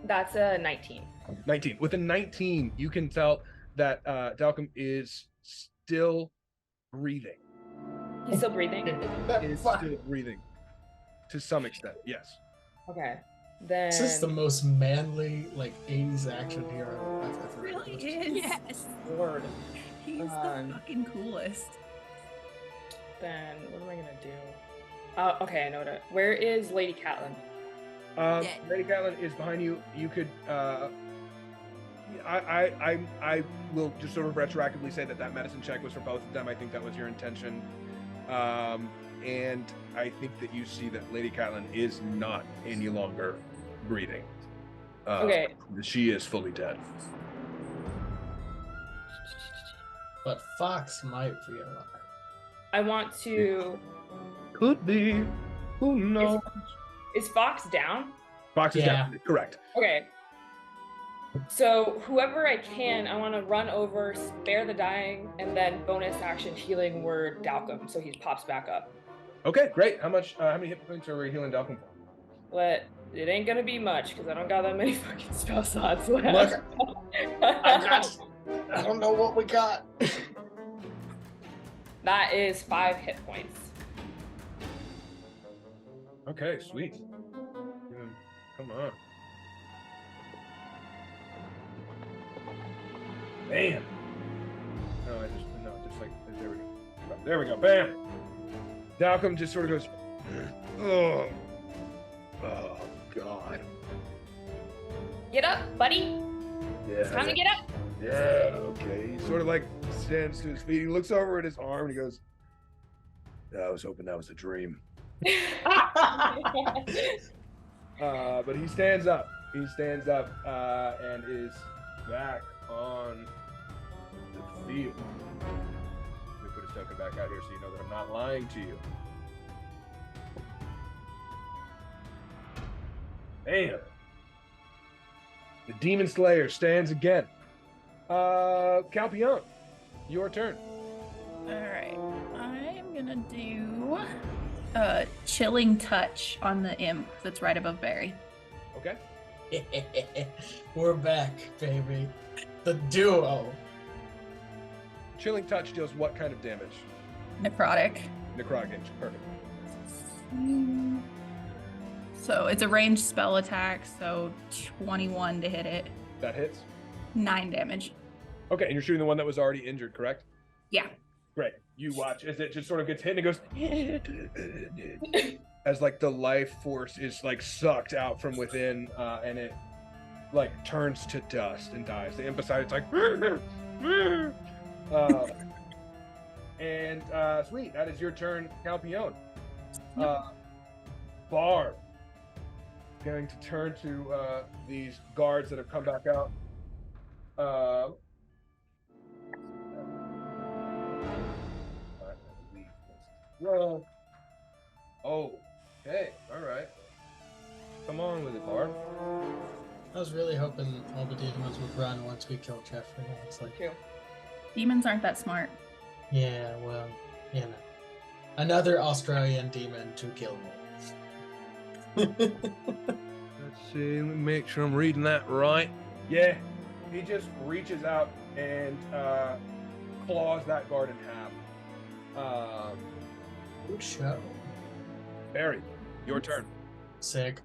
That's a 19. 19. With a 19, you can tell that Dalcom is still breathing. He's still breathing? Is still breathing to some extent. Yes. Okay. Then This is the most manly, like, 80s action hero I've ever Really heard. is. yes. Lord. He's the Um, fucking coolest. then what am I gonna do? Okay, I know it. Where is Lady Catelyn? Dead. Lady Catelyn is behind you. You could. I will just sort of retroactively say that medicine check was for both of them. I think that was your intention. And I think that you see that Lady Catelyn is not any longer breathing. Okay. She is fully dead. But Fox might be alive. I want to. Could be. Who knows? Is Fox down? Fox is Yeah. dead. Correct. Okay. So whoever I can, I want to run over, spare the dying, and then bonus action healing word Dalcum, so he pops back up. Okay, great. How many hit points are we healing Dalcum for? But it ain't gonna be much because I don't got that many fucking spell slots left. Look, I don't know what we got. That is 5 hit points. Okay, sweet. Come on. Bam. No, just like there we go. Bam. Dalcum just sort of goes. Oh God. Get up, buddy. Yeah. It's time to get up. Yeah. Okay. He sort of like stands to his feet. He looks over at his arm and he goes, "I was hoping that was a dream." But he stands up. He stands up and is back on the field. Let me put his token back out here so you know that I'm not lying to you. Bam. The Demon Slayer stands again. Calpion, your turn. All right. I'm gonna do chilling touch on the imp that's right above Barry. Okay. We're back, baby. The duo. Chilling touch deals what kind of damage? Necrotic. Necrotic damage. Perfect. So it's a ranged spell attack, so 21 to hit it. That hits. 9 damage. Okay, and you're shooting the one that was already injured, correct? Yeah. Great. You watch as it just sort of gets hit and it goes as like the life force is like sucked out from within, and it like turns to dust and dies. The imp beside it's like sweet, that is your turn, Calpion. Barb going to turn to these guards that have come back out. Roll. Oh, okay, all right. Come on with it, Barb. I was really hoping all the demons would run once we killed Jeffrey. It's like, True. Demons aren't that smart. yeah, well, you know, another Australian demon to kill me. Let's see, let me make sure I'm reading that right. Yeah, he just reaches out and claws that guard in half. Good show. Barry, your turn. Sick.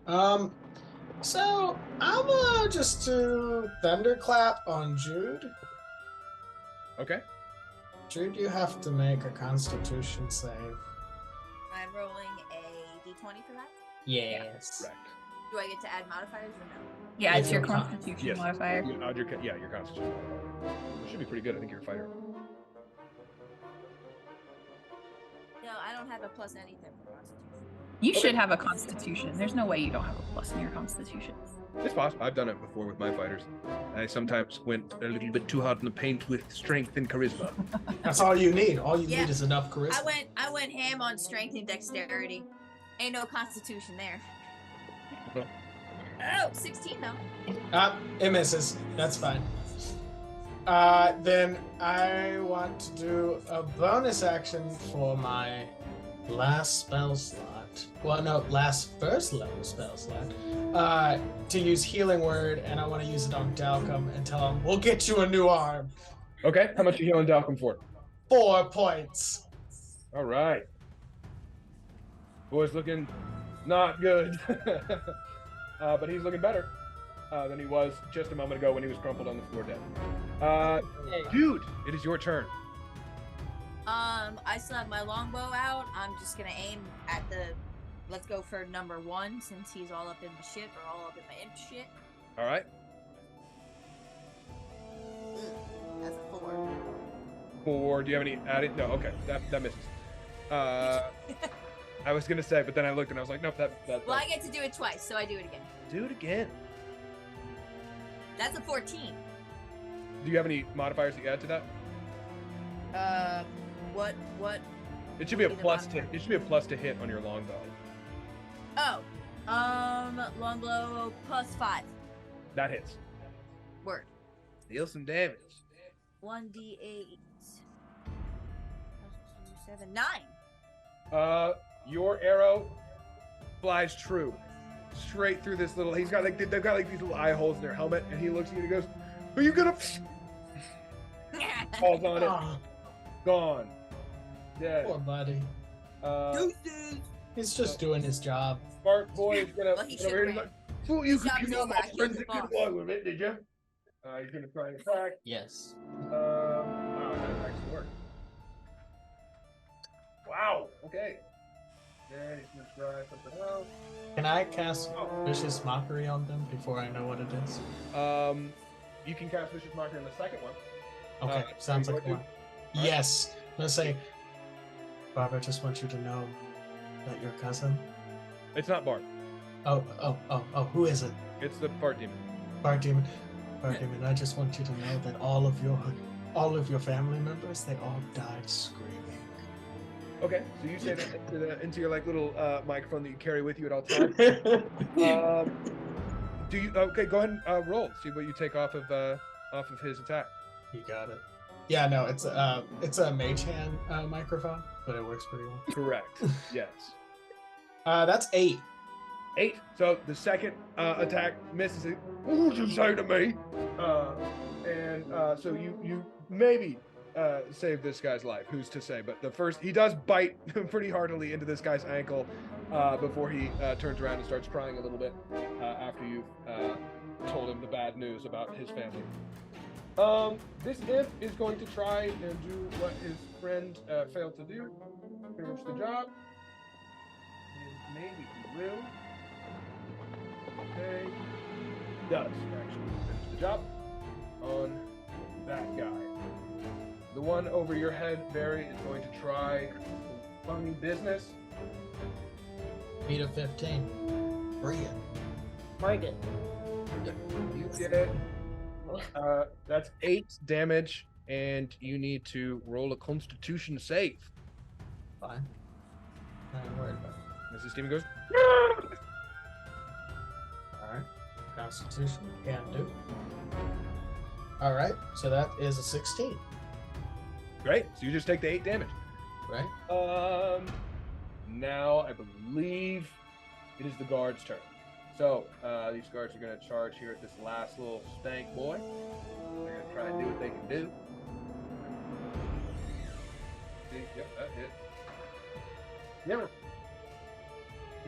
So I'm gonna just do thunderclap on Jude. Okay. Jude, you have to make a Constitution save. I'm rolling a d20 for that. Yes. Correct. Do I get to add modifiers or no? Yeah, it's It's your your con- constitution Yes. modifier. Your Constitution. It should be pretty good. I think you're a fighter. No, I don't have a plus anything for constitution. You should have a constitution. There's no way you don't have a plus in your constitution. It's possible. I've done it before with my fighters. I sometimes went a little bit too hard in the paint with strength and charisma. That's all you need. All you Yeah. need is enough charisma. I went ham on strength and dexterity. Ain't no constitution there. Oh, 16 though. It misses. That's fine. Then I want to do a bonus action for my last spell slot. Well, no, last first level spell slot. To use Healing Word, and I want to use it on Dalcum and tell him, we'll get you a new arm. Okay, how much are you healing Dalcum for? 4 points. All right. Boy's looking not good. But he's looking better than he was just a moment ago when he was crumpled on the floor dead. Dude, it is your turn. I still have my longbow out. I'm just gonna aim at the. Let's go for number 1 since he's all up in my shit or all up in my imp shit. All right. That's a 4. 4. Do you have any added? No. Okay. That misses. I was gonna say, but then I looked and I was like, nope. That. Well, I get to do it twice, so I do it again. Do it again. That's a 14. Do you have any modifiers that you add to that? What? It should be a Either plus to. modifier. It should be a plus to hit on your longbow. Oh, longbow +5. That hits. Word. Deal some damage. 1d8. +2, 7, 9. Your arrow flies true, straight through this little. They've got like these little eye holes in their helmet, and he looks at you and he goes, "Are you gonna?" Falls on it. Oh, Gone. Dead. poor buddy. Deuces. He's just doing his job. Smart boy is gonna. Well, he come over here and should he's like, "Fool, you His could job's kill over. my I killed friends the that couldn't boss." walk with it, did you?" He's gonna try and attack. Yes. Wow, that actually worked. Wow. Okay. Then he's gonna try something else. Can I cast Vicious Mockery on them before I know what it is? You can cast Vicious Marker in the second one. Okay, sounds are you like going one. Yes. Let's say, Barbara, I just want you to know that your cousin. It's not Bard. Oh, who is it? It's the part demon. Bard Demon. Bard Demon, I just want you to know that all of your family members, they all died screaming. Okay, so you say that into your like little microphone that you carry with you at all times. Do you? Okay, go ahead and roll. See what you take off of his attack. You got it. Yeah, no, it's a mage hand microphone, but it works pretty well. Correct. Yes. That's 8. 8. So the second attack misses it. What would you say to me? So you maybe save this guy's life. Who's to say? But the first, he does bite pretty heartily into this guy's ankle before he turns around and starts crying a little bit after you've told him the bad news about his family. This imp is going to try and do what his friend failed to do. Finish the job. And maybe he will. Okay. Does actually finish the job on that guy. The one over your head, Barry, is going to try some funny business. Beat of 15. Bring it. Bring it. You get it. That's 8 damage, and you need to roll a Constitution save. Fine. Not even worried about it. Mrs. Steven goes, Alright. Constitution can do. Alright, so that is a 16, great. So you just take the 8 damage. right? Now I believe it is the guard's turn. So these guards are going to charge here at this last little stank boy. They're going to try and do what they can do. See, yep, that hit. Yep.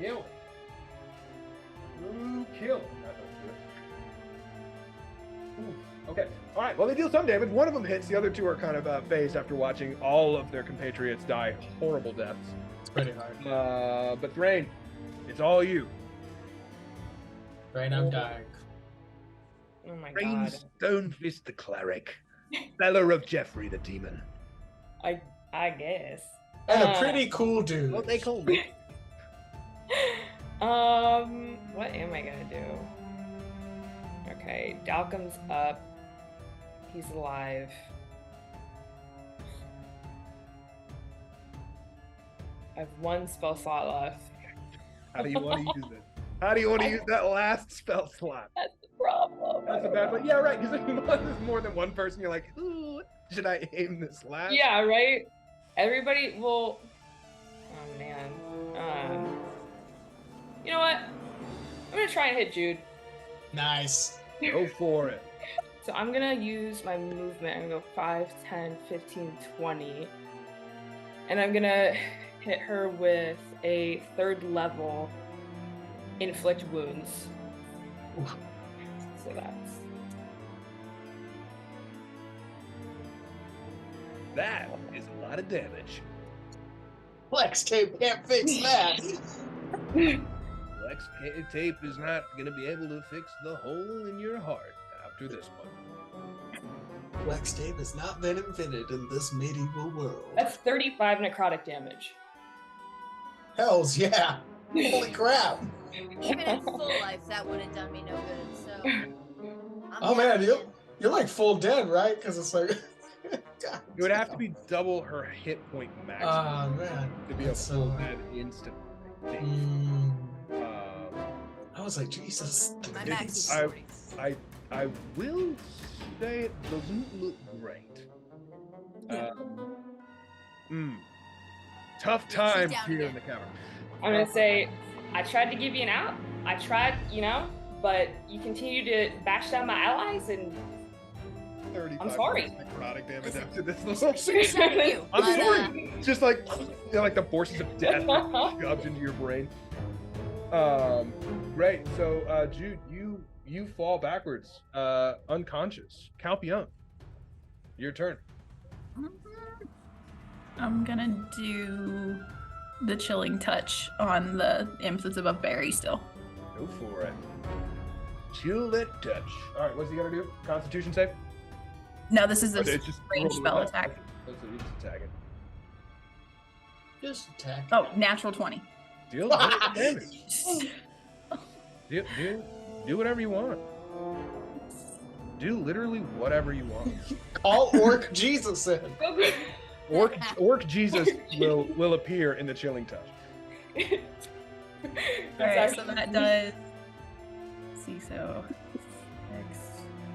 Kill. Ooh, kill. That does good. Ooh, okay. All right. Well, they deal some damage. One of them hits. The other two are kind of phased after watching all of their compatriots die horrible deaths. It's pretty hard. But Thrain, it's all you. Right, I'm dying. Oh my Rain god. Stonefist the cleric, feller of Jeffrey the demon. I guess. And a pretty cool dude. What they call me. What am I gonna do? Okay, Dalcom's up. He's alive. I have 1 spell slot left. How do you want to use it? How do you want to use that last spell slot? That's the problem. That's a bad one. Yeah, right. Because if there's more than one person, you're like, ooh, should I aim this last? Yeah, right? Everybody will. Oh man. You know what? I'm gonna try and hit Jude. Nice. Go for it. So I'm gonna use my movement. I'm gonna go 5, 10, 15, 20. And I'm gonna hit her with a 3rd level inflict wounds. So that's That is a lot of damage. Flex tape can't fix that. Flex tape is not going to be able to fix the hole in your heart after this one. Flex tape has not been invented in this medieval world. That's 35 necrotic damage. Hells yeah. Holy crap. Even in full life, that would have done me no good. So. Oh man, you're like full dead, right? Because it's like. God It would have to damn. be double her hit point max Oh man. to be a That's full so- dead instantly. I was like, Jesus. My It- max is I- 40. I will say it doesn't look great. Yeah. Tough She's times down here in again. the cavern. I'm gonna say, I tried to give you an out. I tried, but you continue to bash down my allies, and 35 sorry. necrotic damage Listen, after this Wish little. wish I knew you. I'm but, sorry. It's just like like the forces of death shoved into your brain. Great. So Jude, you fall backwards, unconscious. Calpion, your turn. I'm gonna do the chilling touch on the imp that's above Barry still. Go for it. Chill that touch. All right, what's he gonna do? Constitution save. No, this is a It's just range roll spell with attack. That's what he's attacking. Just attack. Oh, natural 20. Deal damage. Do whatever you want. Do literally whatever you want. Call Orc Jesus in. Orc Jesus will appear in the chilling touch. Alright, so that does. Let's see, so.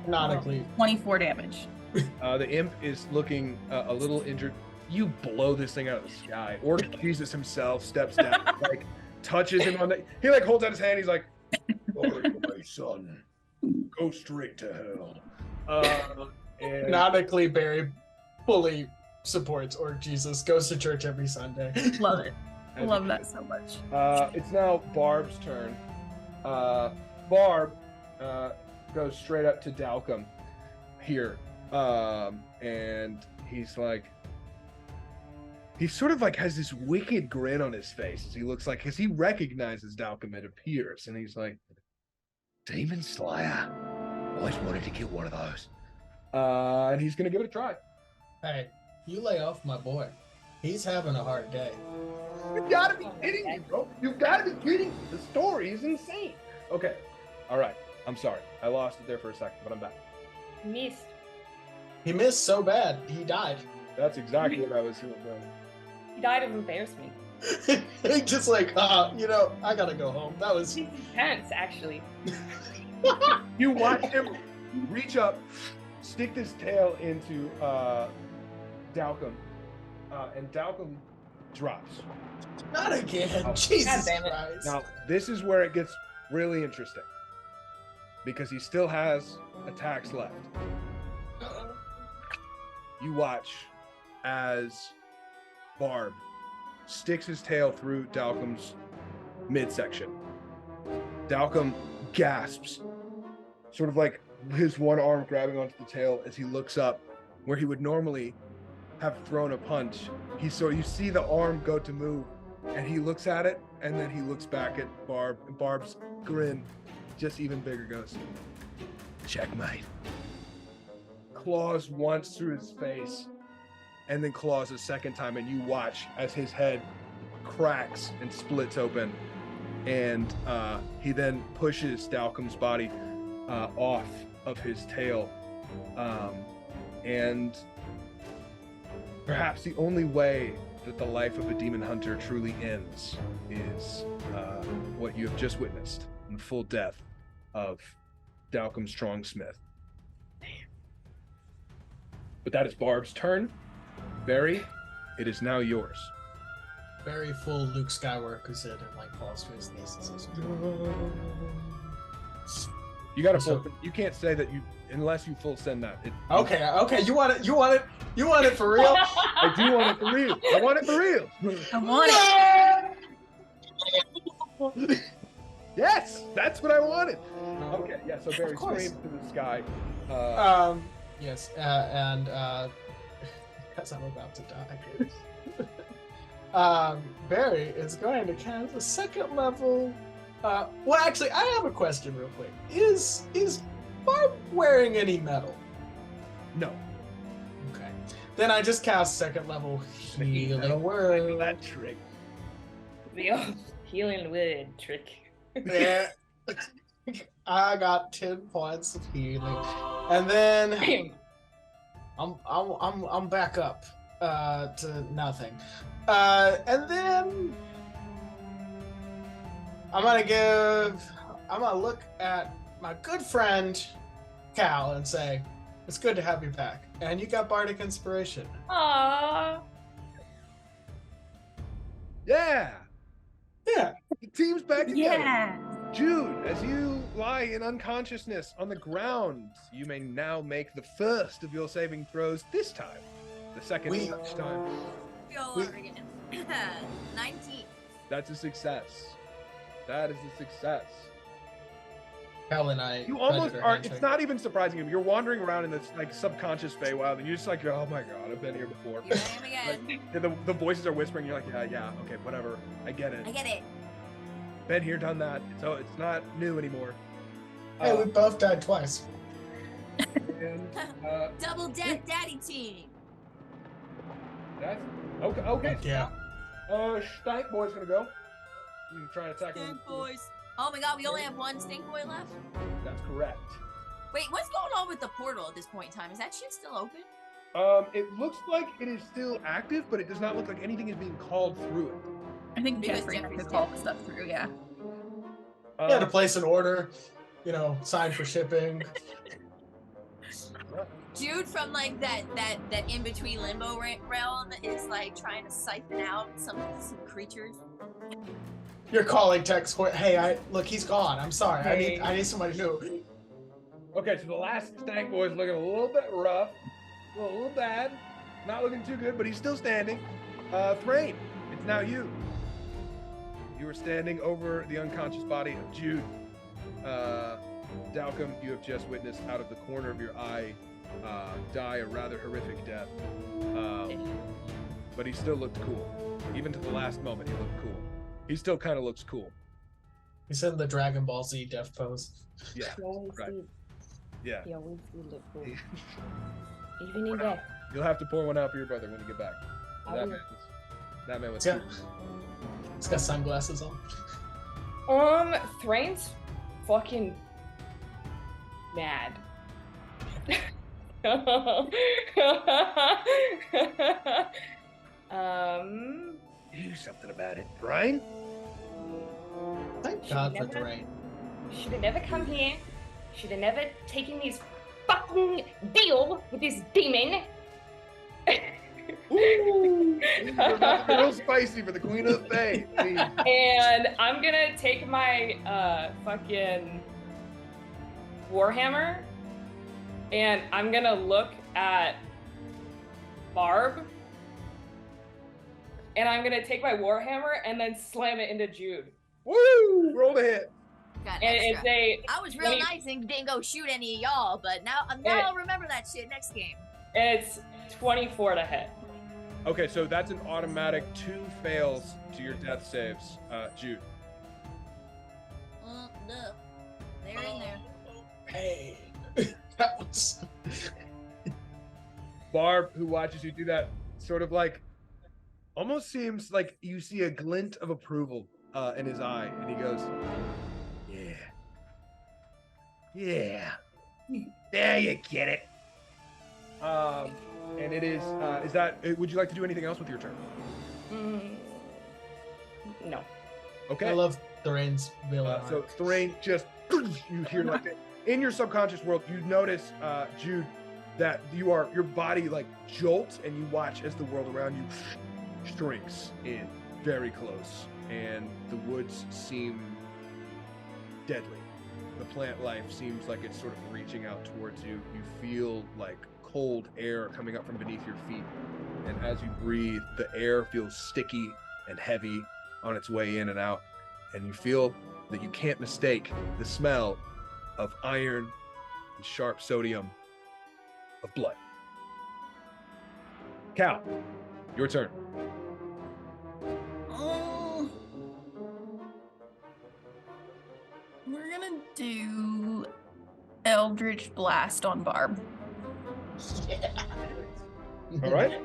Canonically. 24 damage. The imp is looking a little injured. You blow this thing out of the sky. Orc Jesus himself steps down, like touches him on the. He like holds out his hand. He's like, "Oh, my son, go straight to hell." And Canonically, Barry fully supports Orc Jesus, goes to church every Sunday. Love it. Love that so much. It's now Barb's turn. Barb goes straight up to Dalcum here, and he's like, he sort of like has this wicked grin on his face as he looks like, because he recognizes Dalcum, it appears, and he's like, Demon Slayer. Always wanted to get one of those. and he's gonna give it a try. Hey, you lay off my boy. He's having a hard day. You gotta be kidding me, bro. You gotta be kidding me. The story is insane. Okay, all right. I'm sorry. I lost it there for a second, but I'm back. Missed. He missed so bad, he died. That's exactly what I was doing. He died of embarrassment. He just like, I gotta go home. That was. Intense, actually. You watch him reach up, stick this tail into Dalcum, and Dalcum drops. Not again. Oh. Jesus God damn it. Christ. Now, this is where it gets really interesting, because he still has attacks left. You watch as Barb sticks his tail through Dalcum's midsection. Dalcum gasps, sort of like his one arm grabbing onto the tail as he looks up, where he would normally have thrown a punch. You see the arm go to move, and he looks at it, and then he looks back at Barb, and Barb's grin, just even bigger, goes, Checkmate. claws once through his face, and then claws a second time, and you watch as his head cracks and splits open, and he then pushes Dalcum's body off of his tail, and perhaps the only way that the life of a demon hunter truly ends is what you have just witnessed, in the full death of Dalcum Strongsmith. But that is Barb's turn. Barry, it is now yours. Very full Luke Skywalker's in and like falls to his knees and says, You got to So- full. You can't say that you unless you full send that. Okay, you want it for real? I do want it for real. I want it for real. I want it. Yes, that's what I wanted. Okay, yeah. So Barry Of course. screams to the sky. Yes, and as I'm about to die. Barry is going to cast a second level. Well, actually, I have a question real quick. Is Barb wearing any metal? No. Okay. Then I just cast second level healing word. That trick. The old healing word trick. Yeah. I got 10 points of healing, and then I'm back up to nothing, and then I'm gonna look at my good friend Cal and say, "It's good to have you back, and you got bardic inspiration." Aww. Yeah. Yeah. The team's back together. Yeah. Jude, as you lie in unconsciousness on the ground, you may now make the first of your saving throws this time. The second We- each time. Go We- Oregon. 19. That's a success. That is a success. Cal and I. You almost rendered a are. handshake. It's not even surprising him. You're wandering around in this like subconscious Feywild, and you're just like, oh my god, I've been here before. Here I am again. Like, the voices are whispering. You're like, yeah, okay, whatever. I get it. I get it. Been here, done that. So it's not new anymore. Hey, we both died twice. And, Double death daddy team. that's okay. Okay. Yeah. Stank Boy's gonna go. You can try and attack him. Stink boys. Oh my god, we only have one stink boy left? That's correct. Wait, what's going on with the portal at this point in time? Is that shit still open? It looks like it is still active, but it does not look like anything is being called through it. I think Because Jeffrey has to Jeffrey's call dead. stuff through, yeah. Yeah, to place an order, sign for shipping. Jude from like that in between limbo realm is like trying to siphon out some creatures. You're calling text. Hey, look, he's gone. I'm sorry. Hey. I need somebody new. Okay, so the last Stank Boy's looking a little bit rough, a little bad, not looking too good, but he's still standing. Thrain, it's now you. You are standing over the unconscious body of Jude. Dalcom, you have just witnessed out of the corner of your eye die a rather horrific death. But he still looked cool. Even to the last moment, he looked cool. He still kind of looks cool. He's in the Dragon Ball Z death pose. Yeah, right. Yeah. He always did look cool. Even in death. You'll have to pour one out for your brother when you get back. I That will. man was Yeah. cool. He's got sunglasses on. Thrain's fucking mad. Do something about it, Brian. Thank God for Thrain. Should have never come here. Should have never taken this fucking deal with this demon. Ooh, these are about to be real spicy for the Queen of the Fae. And I'm gonna take my fucking warhammer, and I'm gonna look at Barb, and I'm gonna take my warhammer and then slam it into Jude. Woo! Roll the hit. Got And it's extra. a I was real 20 nice and didn't go shoot any of y'all, but now I'll remember that shit next game. it's 24 to hit. Okay, so that's an automatic 2 fails to your death saves, Jude. No. They're in there. Hey. That was. Barb, who watches you do that, sort of like, almost seems like you see a glint of approval in his eye, and he goes, Yeah. There you get it. and it is that, would you like to do anything else with your turn? No. Okay. I love Thrain's villain. So arc. Thrain just, you hear like, in your subconscious world, you notice, Jude, that your body like jolts, and you watch as the world around you shrinks in very close, and the woods seem deadly. The plant life seems like it's sort of reaching out towards you. You feel like cold air coming up from beneath your feet, and as you breathe, the air feels sticky and heavy on its way in and out, and you feel that you can't mistake the smell of iron and sharp sodium of blood. Cal, your turn. Oh. We're gonna do Eldritch Blast on Barb. All right.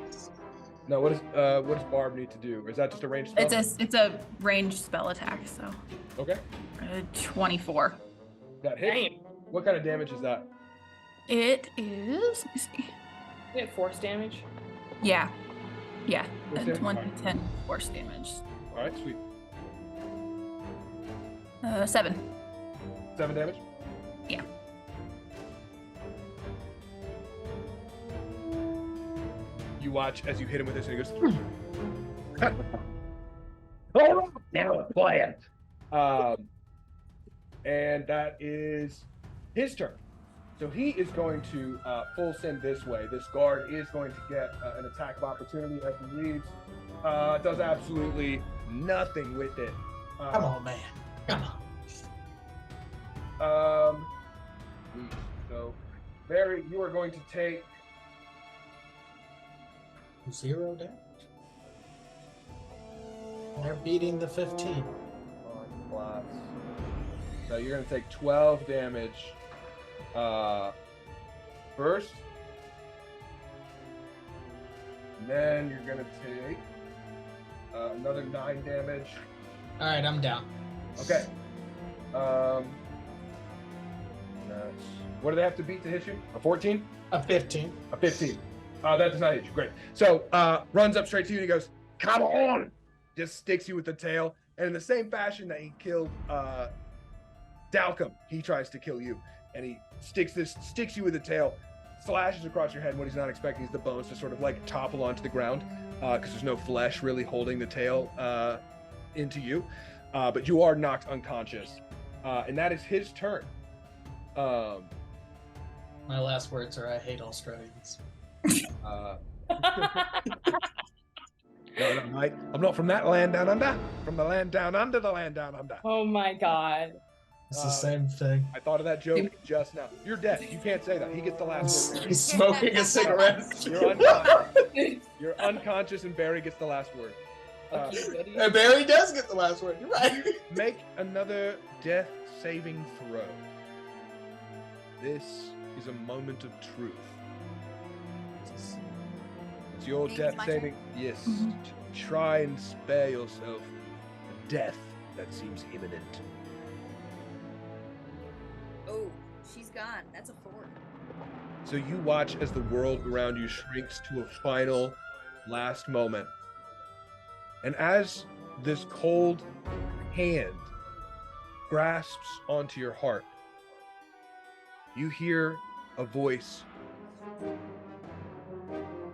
Now, what does Barb need to do? Or is that just a ranged spell? It's a ranged spell attack, so Okay. 24. That hits. Dang. What kind of damage is that? It is. Let me see. You get force damage. Yeah. Force damage? 1d10 force damage. All right, sweet. 7. 7 damage? Yeah. You watch as you hit him with this, and he goes. Oh, now quiet. And that is his turn. So he is going to full send this way. This guard is going to get an attack of opportunity as he leaves. Does absolutely nothing with it. Come on, man. Come on. So, Barry, you are going to take 0 damage. They're beating the 15. plus. So you're going to take 12 damage first. And then you're going to take another 9 damage. All right, I'm down. Okay. That's, what do they have to beat to hit you? A 14? A 15. A 15. That does not hit you. Great. So runs up straight to you and he goes, "Come on!" Just sticks you with the tail. And in the same fashion that he killed Dalcom, he tries to kill you. And he sticks you with the tail, slashes across your head. And what he's not expecting is the bones to sort of like topple onto the ground because there's no flesh really holding the tail into you. But you are knocked unconscious. And that is his turn. My last words are, I hate Australians. No, Mike. I'm not from that land down under. From the land down under, the land down under. Oh my god. It's the same thing. I thought of that joke just now. You're dead. You can't say that. He gets the last word. He's smoking a cigarette. You're unconscious. You're unconscious, and Barry gets the last word. And Barry does get the last word. You're right. Make another death saving throw. This is a moment of truth. It's your Means death my saving. Yes. Try and spare yourself a death that seems imminent. Oh, she's gone. That's a 4. So you watch as the world around you shrinks to a final, last moment. And as this cold hand grasps onto your heart, you hear a voice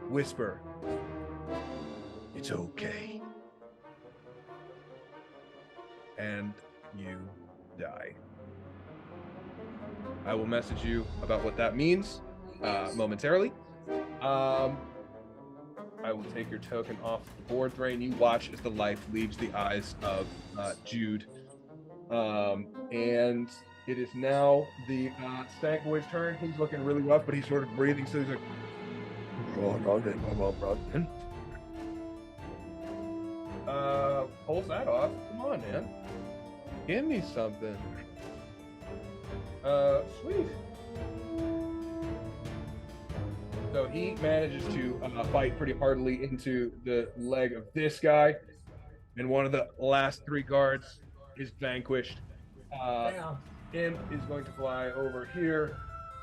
whisper, "It's okay." And you die. I will message you about what that means momentarily. I will take your token off the board, Thrain. You watch as the life leaves the eyes of Jude. And it is now the Stank Boy's turn. He's looking really rough, but he's sort of breathing, so he's like, pulls that off. Come on, man. Give me something. Sweet. So he manages to bite pretty hardly into the leg of this guy, and one of the last 3 guards is vanquished. Him is going to fly over here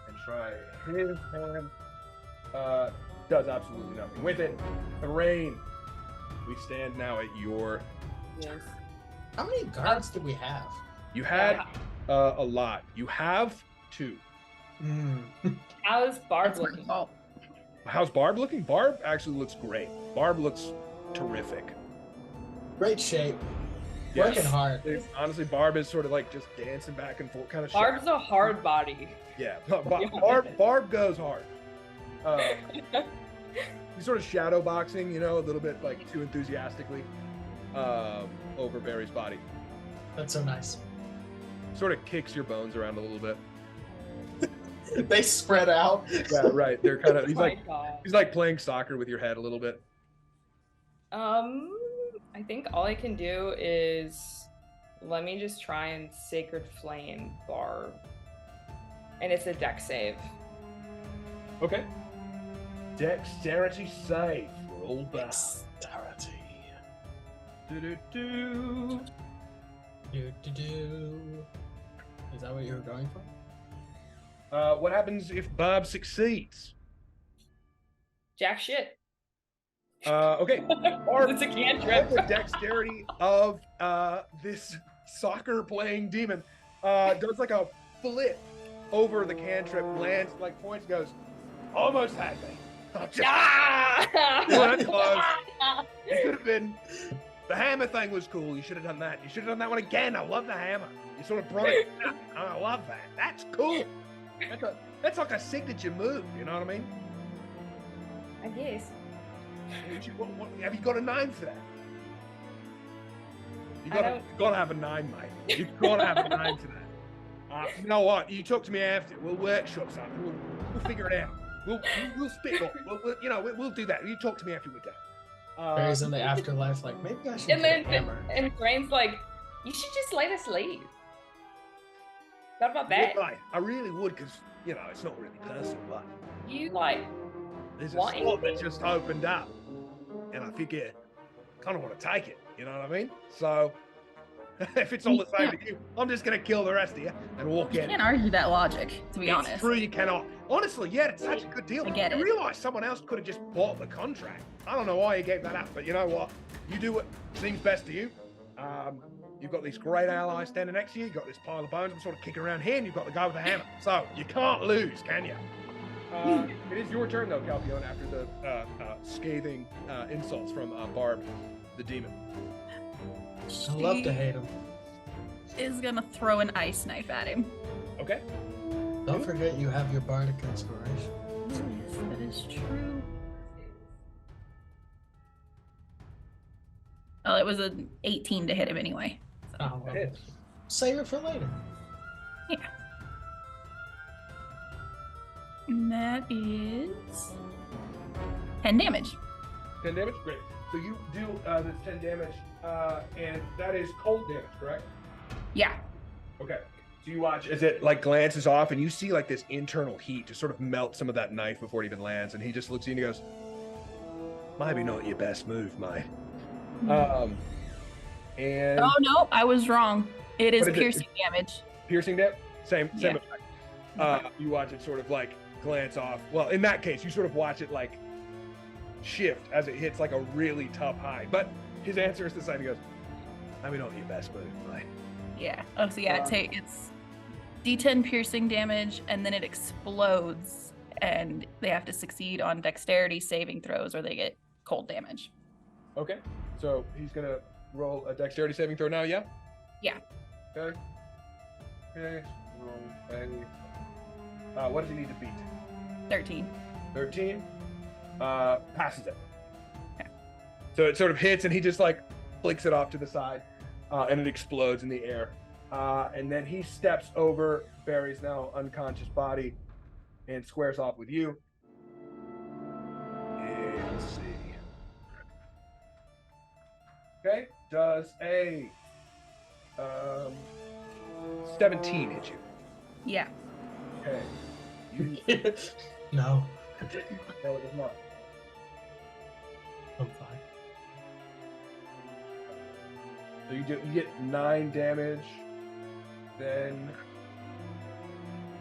and try his hand. Does absolutely nothing with it. Thrain, we stand now at your. Yes. How many guards do we have? You had a lot. You have 2. How is Barb That's my looking? fault. How's Barb looking? Barb actually looks great. Barb looks terrific. Great shape. Yes. Working hard. Honestly, Barb is sort of like just dancing back and forth, kind of. Barb's a hard body. Yeah, Barb goes hard. He's sort of shadow boxing, you know, a little bit like too enthusiastically over Barry's body. That's so nice. Sort of kicks your bones around a little bit. They spread out. Yeah, right. They're kind of. He's Oh my like God. he's like playing soccer with your head a little bit. I think all I can do is let me just try and Sacred Flame Barb. And it's a deck save. Okay. Dexterity save. Roll back. Dexterity. Do-do-do. Do. Is that what you were going for? What happens if Barb succeeds? Jack shit. Okay. Barb, It's a cantrip. the dexterity of this soccer playing demon does like a flip over the cantrip, lands like points, goes, almost had me. You weren't close. It could have been. The hammer thing was cool. You should have done that. You should have done that one again. I love the hammer. You sort of brought it back. I love that. That's cool. That's like a signature move. You know what I mean? I guess. Have you got a 9 for that? You gotta have a 9, mate. You gotta have a 9 for that. You know what? You talk to me after. We'll workshop something. We'll figure it out. We'll spit off. We'll do that. You talk to me after we're done. Barry's in the afterlife, like maybe I should And get then a hammer. and Thrain's like, you should just let us leave. What about that? I really would, because it's not really personal, but You like there's a Why? slot that just opened up, and I think you kind of want to take it. You know what I mean? So if it's all the same to you, I'm just gonna kill the rest of you and walk You in. can't argue that logic, to be It's honest. true, you cannot. Honestly, yeah, it's such a good deal. I get You it. realize someone else could have just bought the contract. I don't know why you gave that up, but you know what? You do what seems best to you. You've got these great allies standing next to you. You've got this pile of bones I'm sort of kicking around here, and you've got the guy with the hammer. So you can't lose, can you? It is your turn, though, Calpion, after the scathing insults from Barb, the demon. I love to hate him. Is gonna throw an ice knife at him. Okay. Don't forget you have your bardic inspiration. Yes, that is true. Oh, it was an 18 to hit him anyway. Oh, well. Hits. Save it for later. And that is 10 damage. 10 damage? Great. So you do this 10 damage, and that is cold damage, correct? Yeah. Okay. So you watch as it like glances off, and you see like this internal heat just sort of melt some of that knife before it even lands, and he just looks at you and he goes, "Maybe not your best move, mate." And Oh no, I was wrong. It is What is it? piercing damage. piercing damage, same Yeah. effect. You watch it sort of like glance off. Well, in that case, you sort of watch it like shift as it hits like a really tough high. But his answer is the same. He goes, "Maybe not your best move, mate." Yeah. Oh, so yeah, it's D10 piercing damage, and then it explodes, and they have to succeed on dexterity saving throws, or they get cold damage. Okay. So he's gonna roll a dexterity saving throw now. Yeah. Yeah. Okay. Okay. Roll a. What does he need to beat? 13. 13. Passes it. Okay. So it sort of hits, and he just like flicks it off to the side, and it explodes in the air. And then he steps over Barry's now unconscious body and squares off with you. And let's see. Okay, does a 17 hit you? Yeah. Okay. You No, no, it does not. I'm fine. So you get 9 damage, then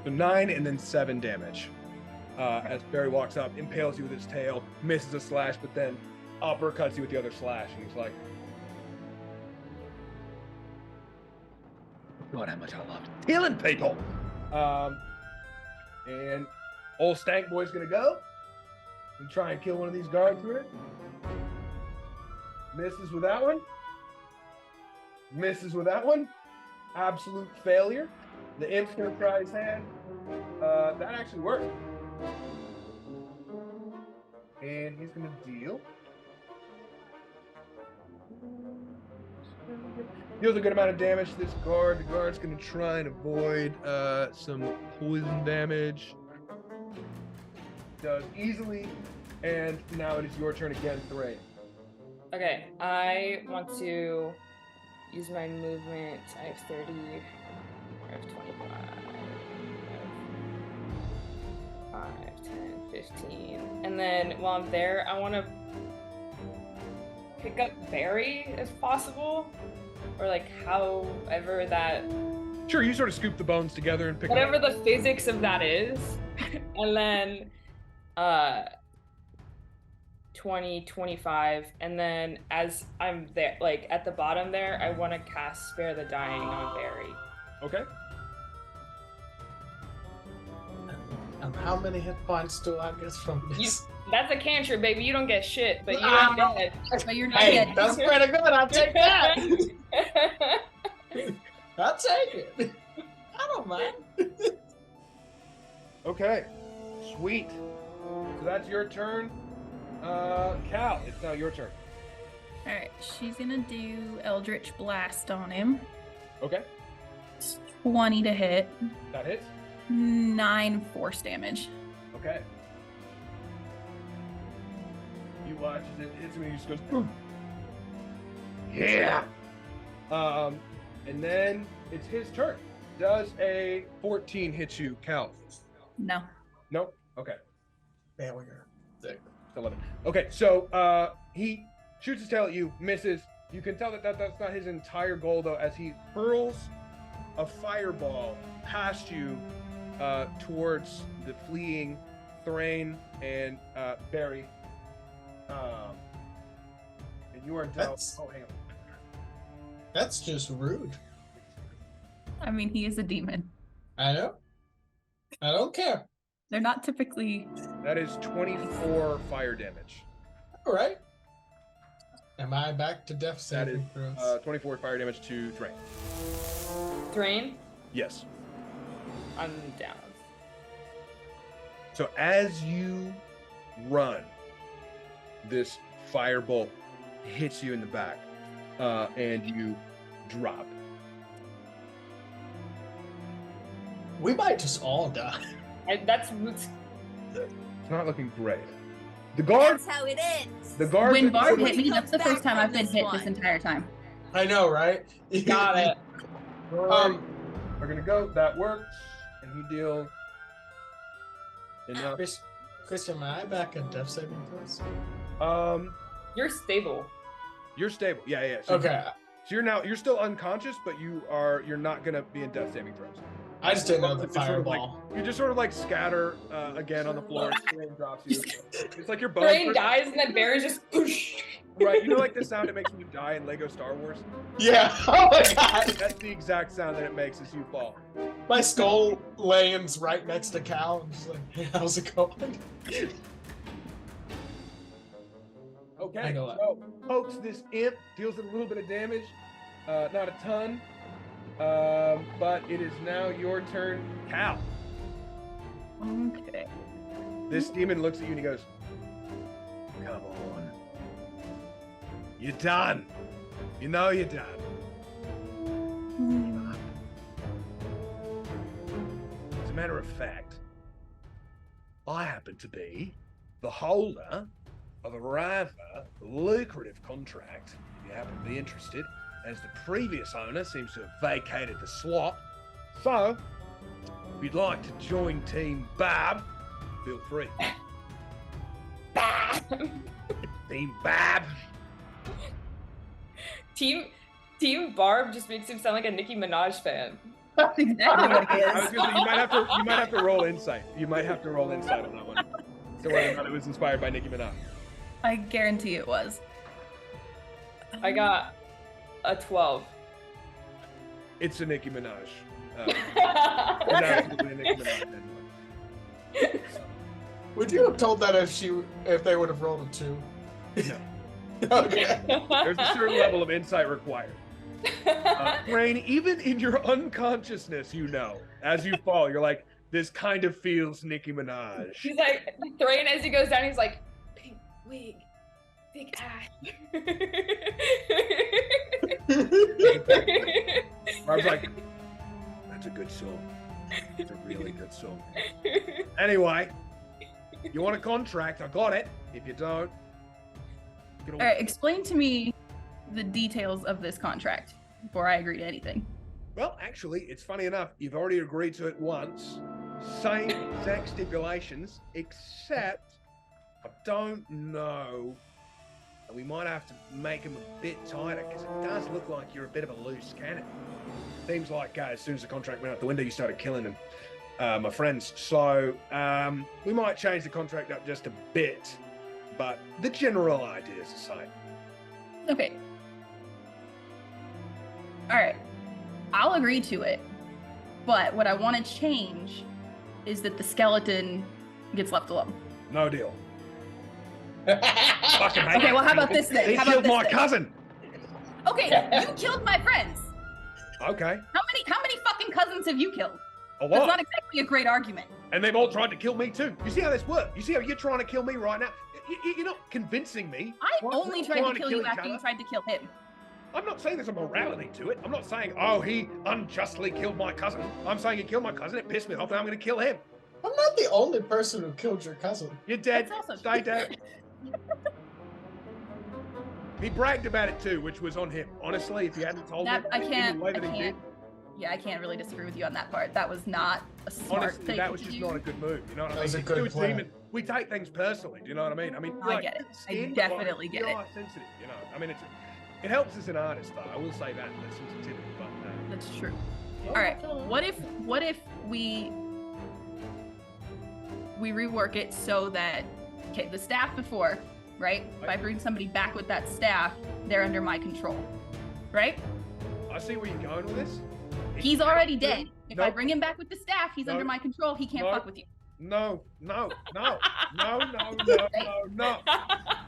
9 and then 7 damage. As Barry walks up, impales you with his tail, misses a slash, but then uppercuts you with the other slash, and he's like, "God, how much I love killing people!" And old Stank Boy's gonna go and try and kill one of these guards with it. Misses with that one. Misses with that one. Absolute failure. The imp's gonna try his hand. That actually worked. And he's gonna deal Deals a good amount of damage to this guard. The guard's gonna try and avoid some poison damage. Does easily, and now it is your turn again, Thray. Okay, I want to use my movement. I have 30. I have 25. I have 5, 10, 15. And then while I'm there, I want to pick up Barry if possible. Or like however that... Sure, you sort of scoop the bones together and pick whatever them up. the physics of that is. And then 20, 25, and then as I'm there, like at the bottom there, I want to cast Spare the Dying on Barry. Okay. And how many hit points do I get from this? That's a cantrip, baby. You don't get shit, but you ain't dead. But you're not Hey, dead. that's pretty good. I'll take that. I'll take it. I don't mind. Okay. Sweet. So that's your turn. Cal, it's now your turn. Alright, she's gonna do Eldritch Blast on him. Okay. 20 to hit. That hits. 9 force damage. Okay. You watch as it hits him and he just goes boom. Yeah. And then it's his turn. Does a 14 hit you, Cal? No. Nope. Okay. Failure. 11. Okay, so he shoots his tail at you, misses. You can tell that that's not his entire goal, though, as he hurls a fireball past you towards the fleeing Thrain and Barry. And you are now... That's- Oh, hang on. That's just rude. I mean, he is a demon. I know. I don't care. They're not typically. That is 24 fire damage. All right. Am I back to death That saving is throws? 24 fire damage to Thrain. Thrain, Yes. I'm down. So as you run, this firebolt hits you in the back, and you drop. We might just all die. That's It's not looking great. The guard, That's how it ends. the guard. When Bard Nobody hit me, that's the comes first back time I've from been this hit one. this entire time. I know, right? got it. are gonna go. That works, and he deals enough. Christian, am I back at death saving throws? You're stable. You're stable. Yeah. So, Okay. So you're still unconscious, but you're not gonna be in death saving throws. I just didn't know the It's sort of like- fireball. You just sort of like scatter again on the floor. And Thrain drops you. It's like your bones. Thrain dies, and then Barry's just whoosh. Right. You know, like the sound it makes when you die in Lego Star Wars. Yeah. Oh my god. That's the exact sound that it makes as you fall. My skull lands right next to Cal. I'm just like, hey, how's it going? Okay. I know that. So pokes this imp, deals it a little bit of damage, not a ton, but it is now your turn, Cal. Okay. This demon looks at you and he goes, "Come on, you're done. You know you're done." As a matter of fact, I happen to be the holder of a rather lucrative contract, if you happen to be interested, as the previous owner seems to have vacated the slot. So, if you'd like to join Team Bab, feel free. Team Bab. Team Barb just makes him sound like a Nicki Minaj fan. That's exactly what it I was is. gonna say, you might have to roll insight. You might have to roll insight on that one. So whether or not it was inspired by Nicki Minaj. I guarantee it was. I got a 12. It's a Nicki Minaj. It's absolutely a Nicki Minaj. Anyway. Would you have told that if they would have rolled a 2? No. Okay. There's a certain level of insight required. Rain, even in your unconsciousness, you know, as you fall, you're like, this kind of feels Nicki Minaj. He's like, Thrain as he goes down, he's like, pink wig, big ass. I was like, that's a good song. It's a really good song. Anyway, you want a contract? I got it. If you don't, All right, explain to me the details of this contract before I agree to anything. Well, actually, it's funny enough. You've already agreed to it once. Same exact stipulations, except I don't know. We might have to make them a bit tighter because it does look like you're a bit of a loose cannon. Seems like as soon as the contract went out the window, you started killing them, my friends. So we might change the contract up just a bit, but the general idea is the same. Okay. All right. I'll agree to it. But what I want to change is that the skeleton gets left alone. No deal. Fucking hate Okay, it. well, how about this then? He How about killed this my then? cousin. Okay, you killed my friends. Okay. How many fucking cousins have you killed? A That's lot. not exactly a great argument. And they've all tried to kill me too. You see how this works? You see how you're trying to kill me right now? You're not convincing me. I We're only not tried trying to kill you each after other. you tried to kill him. I'm not saying there's a morality to it. I'm not saying, oh, he unjustly killed my cousin. I'm saying he killed my cousin. It pissed me off and I'm going to kill him. I'm not the only person who killed your cousin. You're dead. That's also Stay true. dead. He bragged about it too, which was on him. Honestly, if he hadn't told That me, I in can't. the way I that he can't. Yeah, I can't really disagree with you on that part. That was not a smart honestly, thing that was to just do. not a good move. You know what I That mean? was a If good you do plan. demon, we take things personally. Do you know what I mean? I mean, I get it. I definitely get we it. are sensitive. You know, I mean, it helps as an artist, though. I will say that sensitivity, but. That's true. All right. What if we rework it so that the staff before, right? If I bring somebody back with that staff, they're under my control, right? I see where you're going with this. He's already dead. If I Nope. bring him back with the staff, he's under Nope. my control. He can't Nope. fuck with you. No.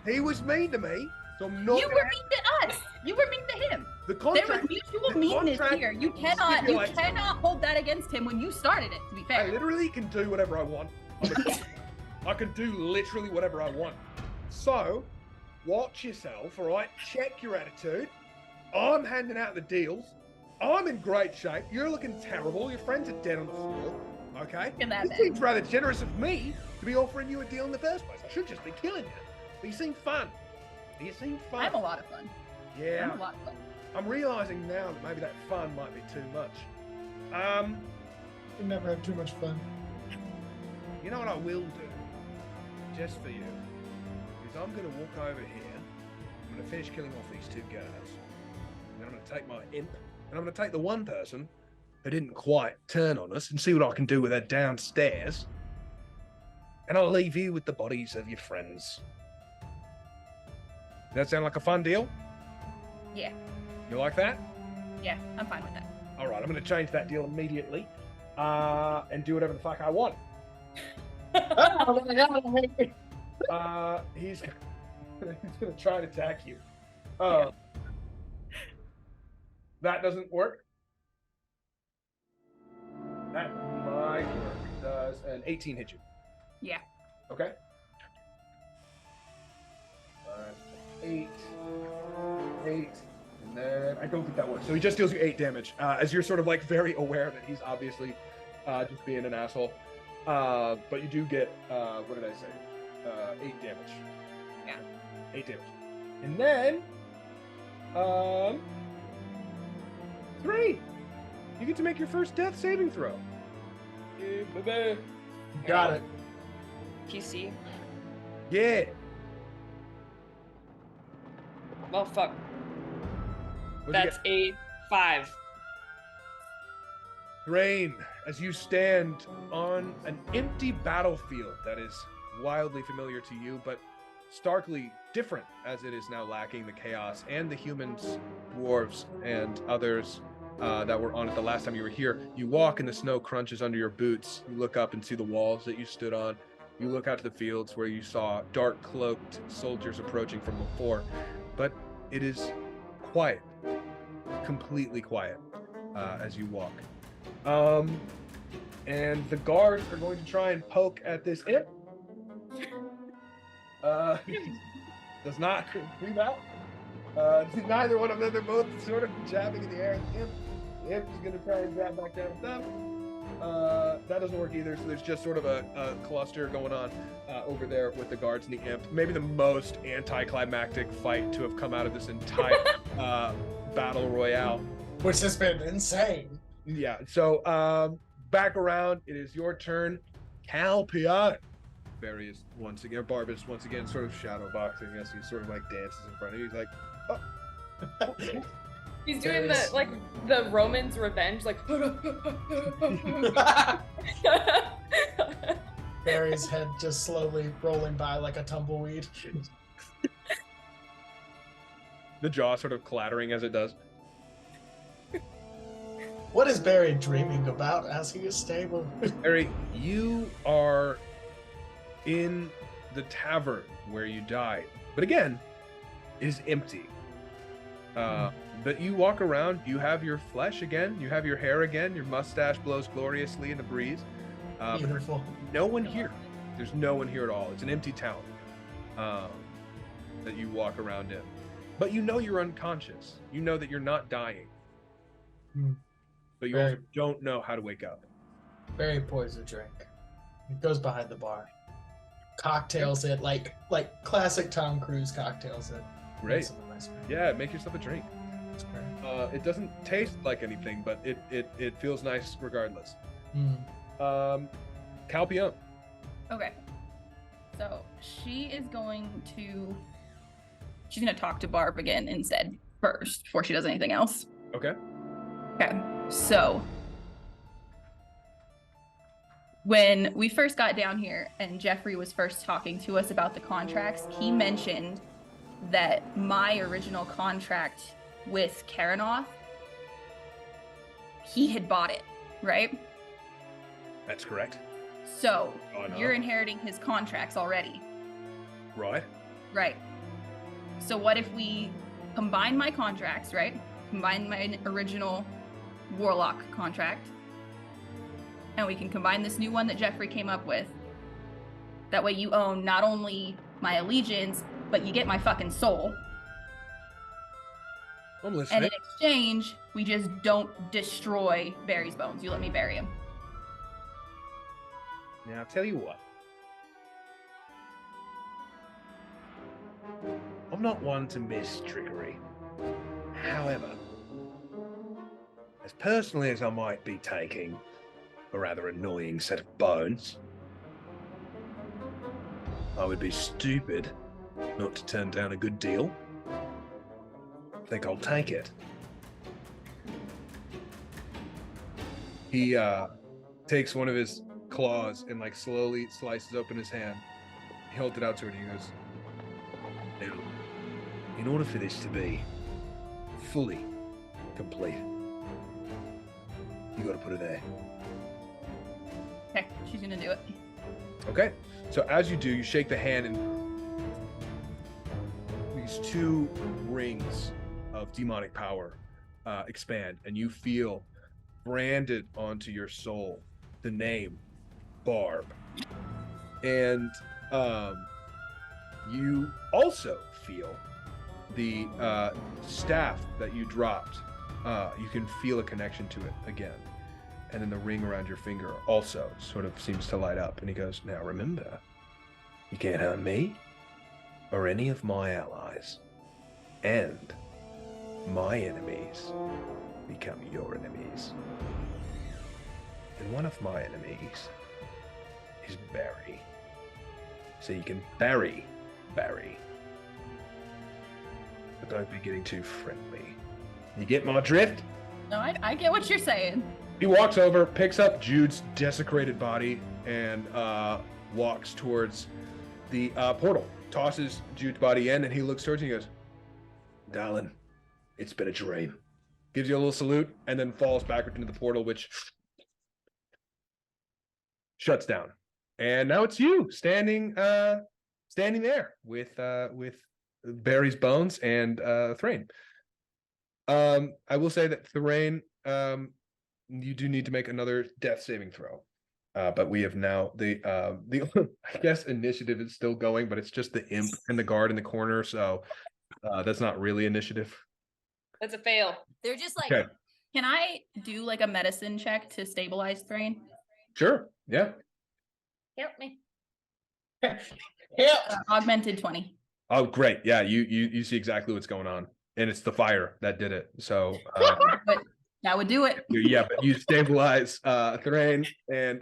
He was mean to me, so I'm not. You were mean to us. You were mean to him. The There was contract. mutual the meanness contract here. You cannot stipulates- hold that against him when you started it. To be I fair. literally can do whatever I want. I can do literally whatever I want. So, watch yourself, all right? Check your attitude. I'm handing out the deals. I'm in great shape. You're looking terrible. Your friends are dead on the floor. Okay? Look at that It man. seems rather generous of me to be offering you a deal in the first place. I should just be killing you. But you seem fun. You seem fun. I'm a lot of fun. Yeah. I'm a lot of fun. I'm realizing now that maybe that fun might be too much. You never have too much fun. You know what I will do, just for you, is I'm going to walk over here, I'm going to finish killing off these two guards, and then I'm going to take my imp, and I'm going to take the one person who didn't quite turn on us and see what I can do with her downstairs, and I'll leave you with the bodies of your friends. Does that sound like a fun deal? Yeah. You like that? Yeah, I'm fine with that. All right, I'm going to change that deal immediately, and do whatever the fuck I want. He's gonna try and attack you. That doesn't work. That might work. Does an 18 hit you? Yeah. Okay. 8, and then I don't think that works. So he just deals you 8 damage. As you're sort of like very aware that he's obviously just being an asshole. But you do get, what did I say? 8 damage. Yeah. 8 damage. And then, 3. You get to make your first death saving throw. Got it. PC. Yeah. Well, fuck. What'd you That's get? a 5. Rain, as you stand on an empty battlefield that is wildly familiar to you, but starkly different as it is now lacking the chaos and the humans, dwarves, and others that were on it the last time you were here. You walk and the snow crunches under your boots. You look up and see the walls that you stood on. You look out to the fields where you saw dark cloaked soldiers approaching from before, but it is quiet, completely quiet as you walk. And the guards are going to try and poke at this imp. Does not breathe out. Neither one of them. They're both sort of jabbing in the air. The imp is going to try and jab back down at them. That doesn't work either. So there's just sort of a cluster going on over there with the guards and the imp. Maybe the most anticlimactic fight to have come out of this entire battle royale. Which has been insane. Yeah. So back around. It is your turn. Calpion. Barry is once again, Barbus once again sort of shadow boxing as he sort of like dances in front of you. He's like, oh. He's doing the Romans' revenge, like. Barry's head just slowly rolling by like a tumbleweed. The jaw sort of clattering as it does. What is Barry dreaming about as he is stable? Barry, you are in the tavern where you died, but again, it is empty. But you walk around, you have your flesh again, you have your hair again, your mustache blows gloriously in the breeze. Beautiful. No one here. There's no one here at all. It's an empty town that you walk around in. But you know you're unconscious. You know that you're not dying. But you also don't know how to wake up. Barry pours a drink. He goes behind the bar. Cocktails it like classic Tom Cruise cocktails it. Great. Yeah, make yourself a drink. It doesn't taste like anything, but it feels nice regardless. Calpion. Okay. So she's going to talk to Barb again instead first before she does anything else. Okay. Okay. So when we first got down here and Jeffrey was first talking to us about the contracts, he mentioned that my original contract with Karanoth, he had bought it, right? That's correct. So you're inheriting his contracts already. Right. Right. So what if we combine my contracts, right? Combine my original Warlock contract, and we can combine this new one that Jeffrey came up with. That way you own not only my allegiance, but you get my fucking soul. I'm listening. And in exchange, we just don't destroy Barry's bones. You let me bury him. Now, I'll tell you what. I'm not one to miss trickery. However, as personally as I might be taking a rather annoying set of bones, I would be stupid not to turn down a good deal. I think I'll take it. He takes one of his claws and like slowly slices open his hand. He holds it out to her and he goes, "Now, in order for this to be fully complete, you got to put it there." Okay, she's gonna do it. Okay, so as you do, you shake the hand and these two rings of demonic power expand, and you feel branded onto your soul the name Barb. And you also feel the staff that you dropped. You can feel a connection to it again. And then the ring around your finger also sort of seems to light up. And he goes, "Now remember, you can't harm me or any of my allies. And my enemies become your enemies. And one of my enemies is Barry. So you can bury Barry. But don't be getting too friendly. You get my drift?" No, I get what you're saying. He walks over, picks up Jude's desecrated body, and walks towards the portal. Tosses Jude's body in, and he looks towards you and goes, "Darling, it's been a dream." Gives you a little salute, and then falls backward into the portal, which shuts down. And now it's you standing there with Barry's bones and Thrain. I will say that Thrain, you do need to make another death saving throw. But we have now the I guess initiative is still going, but it's just the imp and the guard in the corner. So That's not really initiative. That's a fail. They're just like, Okay. Can I do like a medicine check to stabilize Thrain? Sure. Yeah. Help me. Yeah. Augmented 20. Oh, great. Yeah, you see exactly what's going on, and it's the fire that did it. So But that would do it. yeah, but you stabilize Thrain, and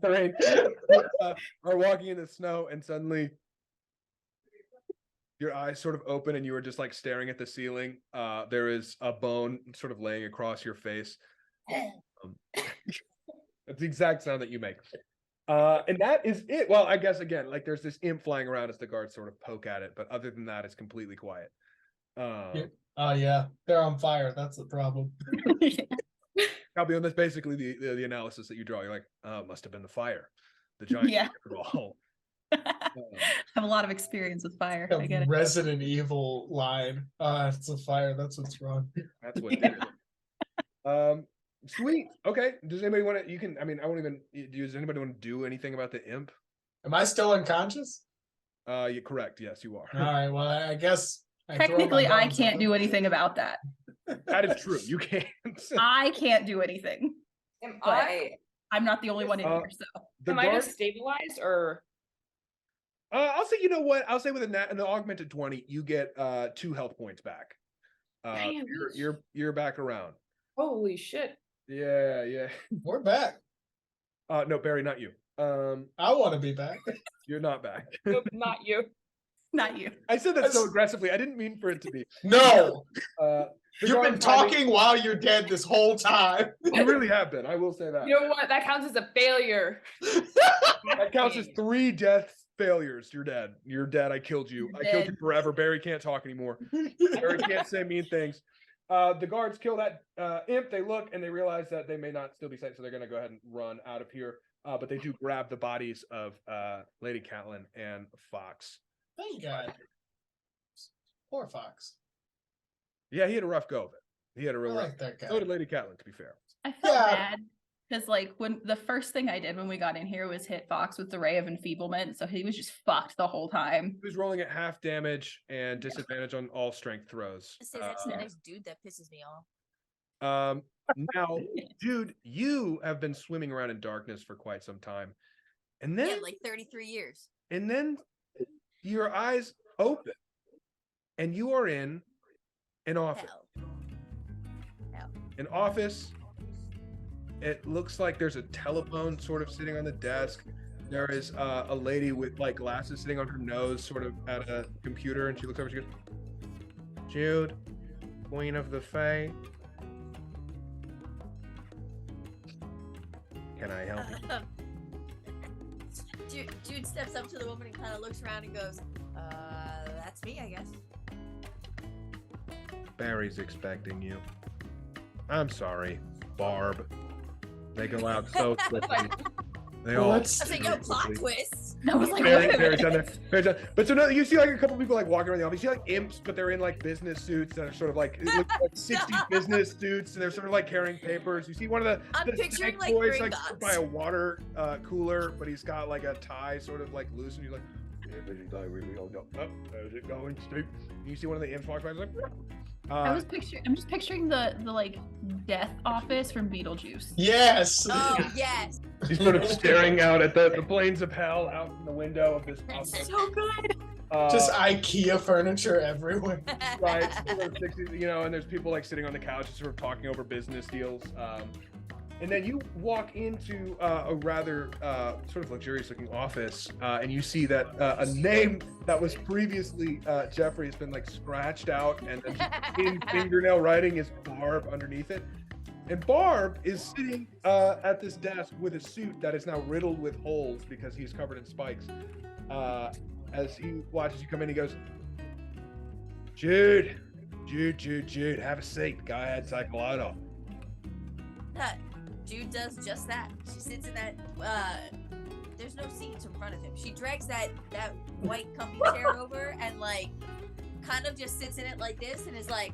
Thrain are walking in the snow, and suddenly your eyes sort of open, and you are just like staring at the ceiling. There is a bone sort of laying across your face. That's the exact sound that you make. And that is it. Well, I guess again, like there's this imp flying around as the guards sort of poke at it, but other than that, it's completely quiet. Oh yeah, they're on fire. That's the problem. Albion, that's basically the analysis that you draw. You're like, oh, it must have been the fire, the giant Yeah. fireball. I have a lot of experience with fire. I get it. Resident Evil line. It's a fire. That's what's wrong. That's what did it. Sweet. Okay. Does anybody want to? You can. I mean, I won't even. Does anybody want to do anything about the imp? Am I still unconscious? You're correct. Yes, you are. All right. Well, I guess Technically, I can't do anything about that. That is true. You can't. I can't do anything. Am But I'm not the only one in here, so The am I guard- just stabilized or? I'll say. You know what? I'll say with an augmented 20, you get 2 health points back. Damn. You're back around. Holy shit. Yeah. We're back. No, Barry, not you. I want to be back. You're not back. Nope, not you. not you. I said that so aggressively. I didn't mean for it to be. No, The you've guard been finally- talking while you're dead this whole time. You really have been. I will say that. You know what? That counts as a failure. That counts as 3 death failures. You're dead. You're dead. I killed you. I killed you Dead. forever. Barry can't talk anymore. Barry can't say mean things. The guards kill that imp. They look and they realize that they may not still be safe, so they're going to go ahead and run out of here. But they do grab the bodies of Lady Catelyn and Fox. Thank God. Poor Fox. Yeah, he had a rough go of it. He had a I real rough. like that guy. So did Lady Catelyn, to be fair. I felt Yeah. bad because like when the first thing I did when we got in here was hit Fox with the Ray of Enfeeblement, so he was just fucked the whole time. He was rolling at half damage and disadvantage on all strength throws. that's the next dude that pisses me off. Now, dude, you have been swimming around in darkness for quite some time, and then Yeah, like 33 years. your eyes open, and you are in an office. Hell. An office. It looks like there's a telephone sort of sitting on the desk. There is a lady with like glasses sitting on her nose, sort of at a computer, and she looks over. She goes, "Jude, Queen of the Fae, can I help you?" Jude steps up to the woman and kind of looks around and goes, that's me, I guess. Barry's expecting you. I'm sorry, Barb. They go out so quickly. They all. I was like, yo, plot twist. I was like, Very, wait a very minute. done there. Very done. But so no, you see like a couple people like walking around the office. You see like imps, but they're in like business suits that are sort of like it looks like 60s business suits, and they're sort of like carrying papers. You see one of I'm the picturing, snack like, boys like Gringotts. by a water cooler, but he's got like a tie sort of like loose, and you're like, how's it going, Steve? And you see one of the imps walk by, he's like, I'm just picturing the like death office from Beetlejuice. Yes. Oh, yes. he's sort of staring out at the plains of hell out from the window of this That's office. So good. Just IKEA furniture everywhere. Right, sort of 60s, you know, and there's people like sitting on the couch, sort of talking over business deals. And then you walk into a rather sort of luxurious-looking office, and you see that a name that was previously Jeffrey has been like scratched out, and then in fingernail writing is Barb underneath it. And Barb is sitting at this desk with a suit that is now riddled with holes because he's covered in spikes. As he watches you come in, he goes, Jude, have a seat. Go ahead, take a load off. Jude does just that. She sits in that, there's no seats in front of him. She drags that white comfy chair over and like, kind of just sits in it like this and is like,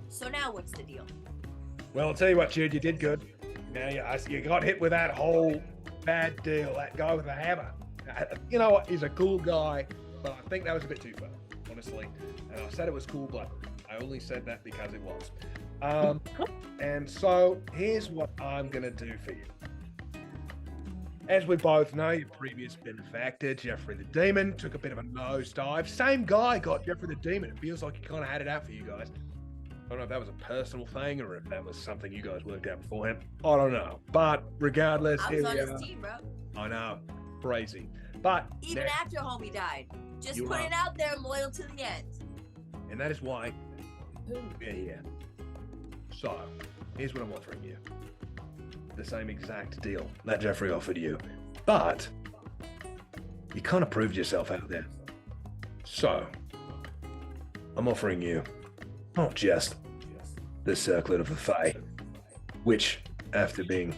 so now what's the deal? Well, I'll tell you what, Jude, you did good. You got hit with that whole bad deal, that guy with the hammer. You know what? He's a cool guy, but I think that was a bit too far. honestly. And I said it was cool, but I only said that because it was. And so here's what I'm gonna do for you. As we both know, your previous benefactor, Jeffrey the Demon, took a bit of a nosedive. Same guy got Jeffrey the Demon. It feels like he kind of had it out for you guys. I don't know if that was a personal thing or if that was something you guys worked out beforehand. I don't know. But regardless, I was on his team, bro. I know. Crazy. But even after homie died, just put it out there, loyal to the end. And that is why we're here. So, here's what I'm offering you. The same exact deal that Jeffrey offered you. But you kind of proved yourself out there. So, I'm offering you not just the Circlet of the Fae, which, after being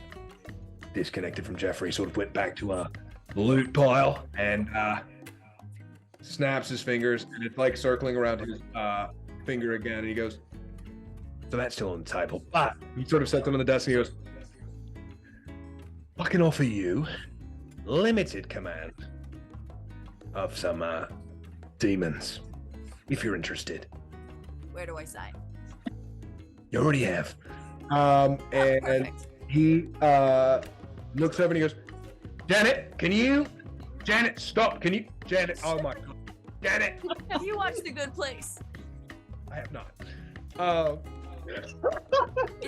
disconnected from Jeffrey, sort of went back to a loot pile and snaps his fingers, and it's like circling around his finger again, and he goes, so that's still on the table. But he sort of sets it on the desk and he goes, I can offer you limited command of some demons, if you're interested. Where do I sign? You already have. And perfect. he looks over and he goes, Janet, stop, Janet, oh my God, Janet. Have you watched The Good Place? I have not. It's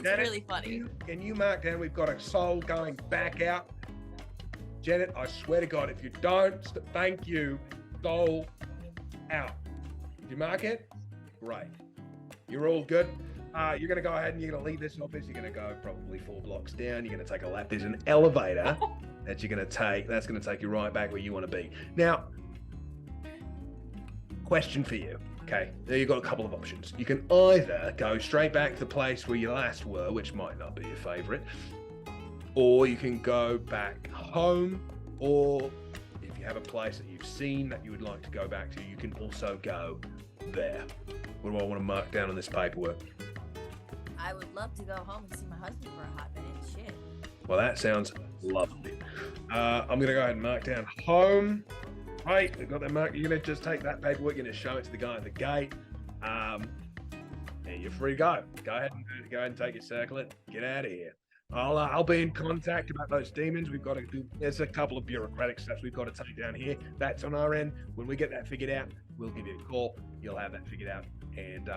Janet, really funny. Can you mark down we've got a soul going back out? Janet, I swear to God, if you don't, thank you, soul out. Did you mark it? Great. You're all good. You're going to go ahead and you're going to leave this office. You're going to go probably 4 blocks down. You're going to take a lap. There's an elevator that you're going to take. That's going to take you right back where you want to be. Now, question for you. Okay, there you've got a couple of options. You can either go straight back to the place where you last were, which might not be your favorite, or you can go back home, or if you have a place that you've seen that you would like to go back to, you can also go there. What do I want to mark down on this paperwork? I would love to go home and see my husband for a hot minute. Shit. Well, that sounds lovely. I'm going to go ahead and mark down home. Right, we've got that mark. You're going to just take that paperwork, you're going to show it to the guy at the gate, and you're free to go. Go ahead and take your circlet. Get out of here. I'll be in contact about those demons. We've got to do. There's a couple of bureaucratic steps we've got to take down here. That's on our end. When we get that figured out, we'll give you a call. You'll have that figured out, and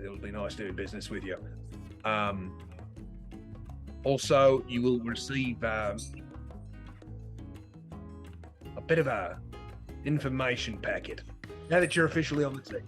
it'll be nice doing business with you. Also, you will receive a bit of a information packet now that you're officially on the team.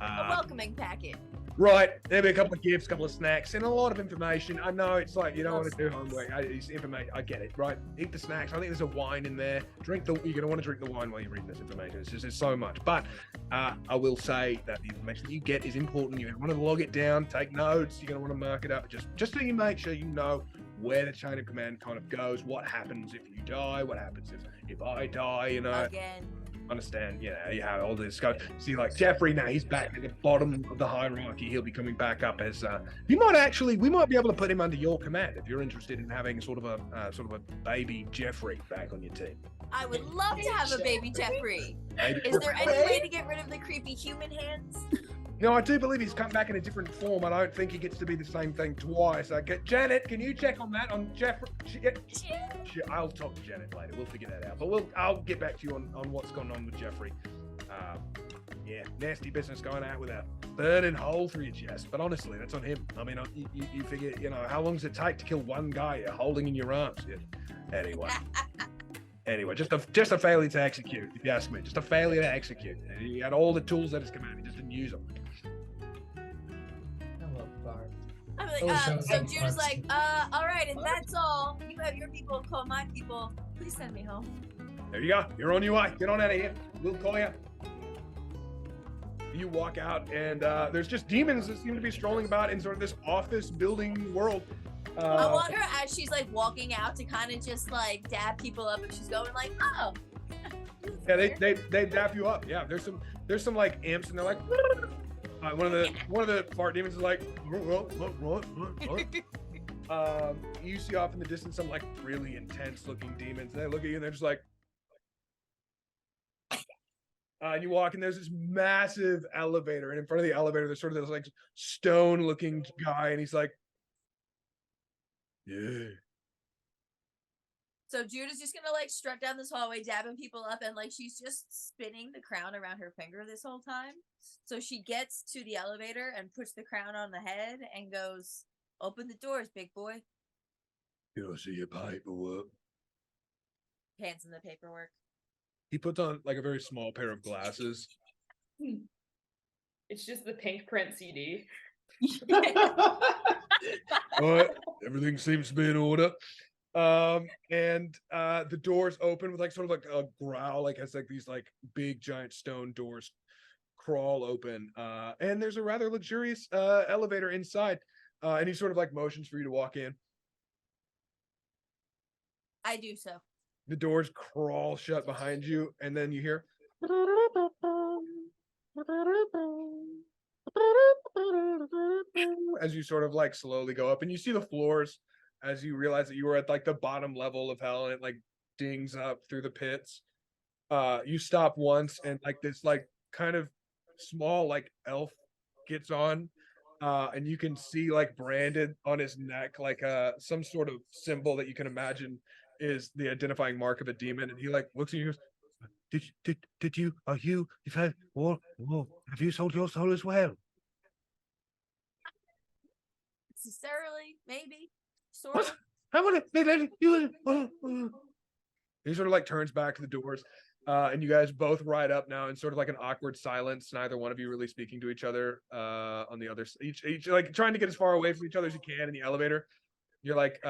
A welcoming packet. Right, there'll be a couple of gifts, a couple of snacks, and a lot of information. I know it's like you don't want to do homework. It's information. I get it. Right, eat the snacks. I think there's a wine in there. You're gonna want to drink the wine while you're reading this information. It's just there's so much. But I will say that the information that you get is important. You're gonna want to log it down, take notes. You're gonna want to mark it up, just so you make sure you know where the chain of command kind of goes. What happens if you die? What happens if I die? You know. Again. Understand, you have all this go. See, like Jeffrey now, he's back at the bottom of the hierarchy. He'll be coming back up as we might be able to put him under your command if you're interested in having sort of a baby Jeffrey back on your team. I would love to have a baby Jeffrey. Is there any way to get rid of the creepy human hands? No, I do believe he's come back in a different form. I don't think he gets to be the same thing twice. Janet, can you check on that on Jeffrey? I'll talk to Janet later. We'll figure that out. But I'll get back to you on what's going on with Jeffrey. Nasty business going out with a burning hole through your chest. But honestly, that's on him. I mean, you figure, how long does it take to kill one guy you're holding in your arms? Yeah. Anyway, just a failure to execute, if you ask me. Just a failure to execute. He had all the tools at his command. He just didn't use them. I'm like, so Judah's like, all right, and that's all. You have your people, call my people. Please send me home. There you go. You're on your way. Get on out of here. We'll call you. You walk out, and there's just demons that seem to be strolling about in sort of this office building world. I want her as she's like walking out to kind of just like dab people up, and she's going like, oh. Yeah, they dap you up. Yeah, there's some like imps, and they're like. One of the fart demons is like, what? You see off in the distance some like really intense looking demons. They look at you and they're just like, And you walk, and there's this massive elevator, and in front of the elevator, there's sort of this like stone-looking guy, and he's like, "Yeah." So Judah's just gonna like strut down this hallway, dabbing people up, and like she's just spinning the crown around her finger this whole time. So she gets to the elevator and puts the crown on the head and goes, "Open the doors, big boy." "You see your paperwork." Hands in the paperwork. He puts on like a very small pair of glasses. It's just the pink print CD. All right, everything seems to be in order. And the doors open with like sort of like a growl, like as like these like big giant stone doors crawl open. And there's a rather luxurious elevator inside. And he sort of like motions for you to walk in. I do so. The doors crawl shut behind you, and then you hear as you sort of like slowly go up, and you see the floors as you realize that you were at like the bottom level of hell, and it like dings up through the pits. You stop once, and like this like kind of small like elf gets on, and you can see like branded on his neck like some sort of symbol that you can imagine is the identifying mark of a demon. And he like looks at you and goes, did you you've had war, have you sold your soul as well? Necessarily, maybe, sort What? of. I want to. He sort of like turns back to the doors, and you guys both ride up now in sort of like an awkward silence. Neither one of you really speaking to each other. On the other, each like trying to get as far away from each other as you can in the elevator. You're like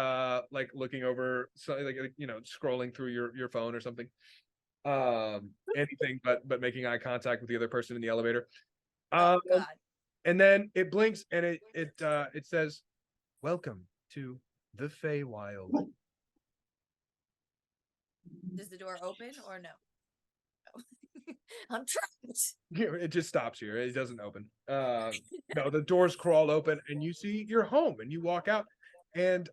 looking over, so like you know, scrolling through your phone or something. Anything but making eye contact with the other person in the elevator. Oh God. And then it blinks, and it says, "Welcome to the Feywild." Does the door open or no? I'm trapped. It just stops here. It doesn't open. No, the doors crawl open, and you see your home, and you walk out, and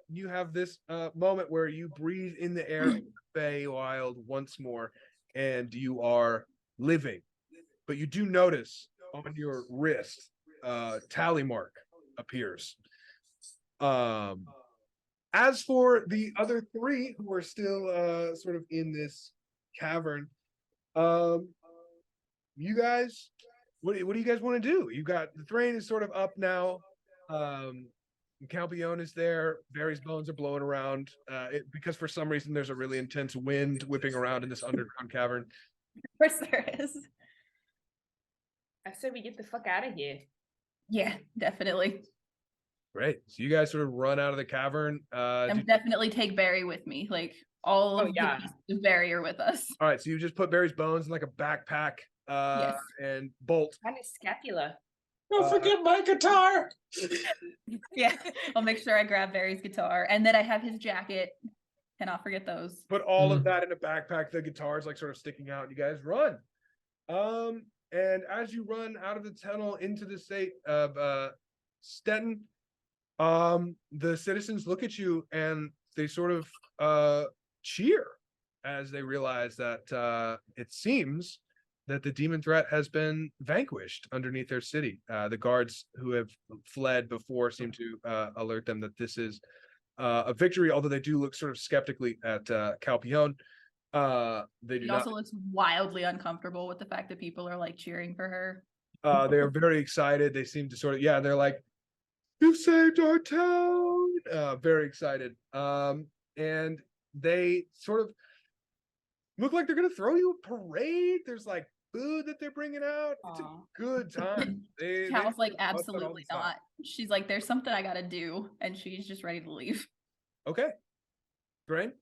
you have this moment where you breathe in the air of the Feywild once more, and you are living. But you do notice on your wrist, tally mark appears. As for the other three who are still sort of in this cavern, you guys, what do you guys want to do? You got the Thrain is sort of up now. Calpione is there. Barry's bones are blowing around because for some reason there's a really intense wind whipping around in this underground cavern. Of course there is. I said we get the fuck out of here. Yeah, definitely. Great. So you guys sort of run out of the cavern. And definitely take Barry with me. Like all of the pieces of Barry are with us. All right. So you just put Barry's bones in like a backpack Yes. and bolt. Kind of scapula. Don't forget my guitar. Yeah. I'll make sure I grab Barry's guitar. And then I have his jacket. Cannot forget those. Put all of that in a backpack. The guitar's like sort of sticking out. You guys run. And as you run out of the tunnel into the state of Stettin, the citizens look at you and they sort of cheer as they realize that it seems that the demon threat has been vanquished underneath their city. The guards who have fled before seem to alert them that this is a victory, although they do look sort of skeptically at Calpione. They do She not. also looks wildly uncomfortable with the fact that people are like cheering for her. They are very excited. They seem to sort of, they're like, "You saved our town!" Very excited. And they sort of look like they're gonna throw you a parade. There's like food that they're bringing out. It's a good time. Cal's like, absolutely not. She's like, there's something I gotta do, and she's just ready to leave. Okay. Thrain?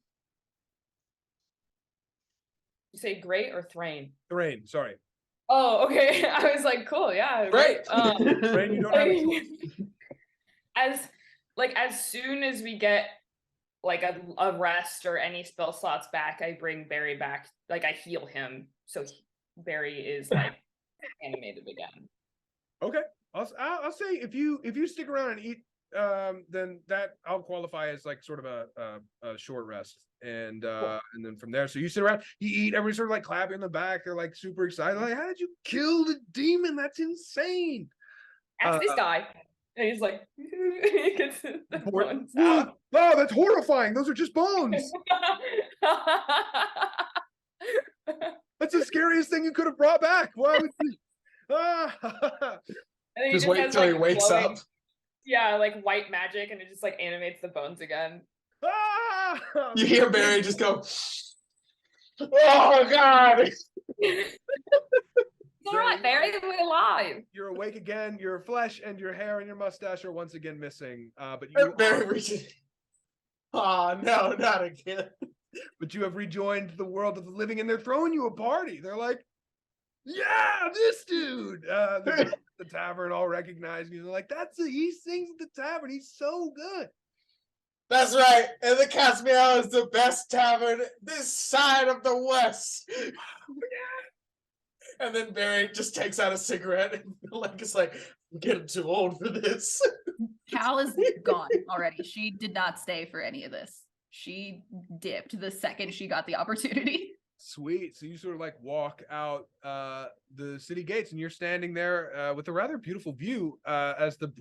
You say great or Thrain? Thrain, sorry. Oh, okay. I was like, cool, yeah, Great. Thrain, you don't have a choice. as soon as we get like a rest or any spell slots back, I bring Barry back. Like I heal him, so Barry is like animated again. Okay. I'll say if you stick around and eat then that I'll qualify as like sort of a short rest, and then from there, so you sit around, you eat, everybody's sort of like clapping in the back, they're like super excited, like, how did you kill the demon? That's insane. Ask this guy. And he's like, he gets the bones What? out. Oh, that's horrifying. Those are just bones. That's the scariest thing you could have brought back. Why would you? And then Just wait has, till he like, wakes glowing- up. Yeah, like white magic, and it just like animates the bones again. You hear Barry just go, "Oh God!" All right, Barry, we're alive. You're awake again. Your flesh and your hair and your mustache are once again missing. But you Barry reaches. Oh no, not again. but you have rejoined the world of the living, and they're throwing you a party. They're like, "Yeah, this dude." The tavern all recognize you. They're like, he sings at the tavern. He's so good. That's right. And the Cat's Meow is the best tavern this side of the West. And then Barry just takes out a cigarette and like it's like, I'm getting too old for this. Cal is gone already. She did not stay for any of this. She dipped the second she got the opportunity. Sweet. So you sort of like walk out the city gates, and you're standing there with a rather beautiful view as the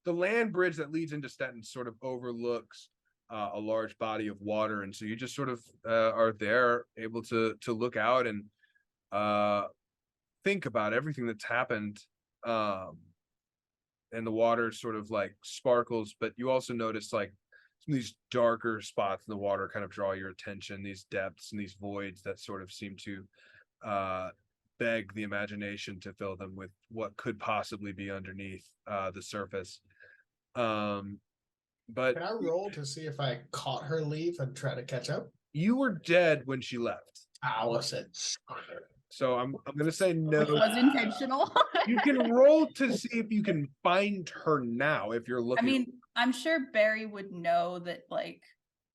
land bridge that leads into Stettin sort of overlooks a large body of water. And so you just sort of are there, able to look out and think about everything that's happened. And the water sort of like sparkles, but you also notice like some of these darker spots in the water kind of draw your attention, these depths and these voids that sort of seem to beg the imagination to fill them with what could possibly be underneath the surface. But Can I roll to see if I caught her leave and try to catch up? you were dead when she left. I was it. So I'm gonna say no. It was intentional. You can roll to see if you can find her now if you're I looking. mean, I'm sure Barry would know that like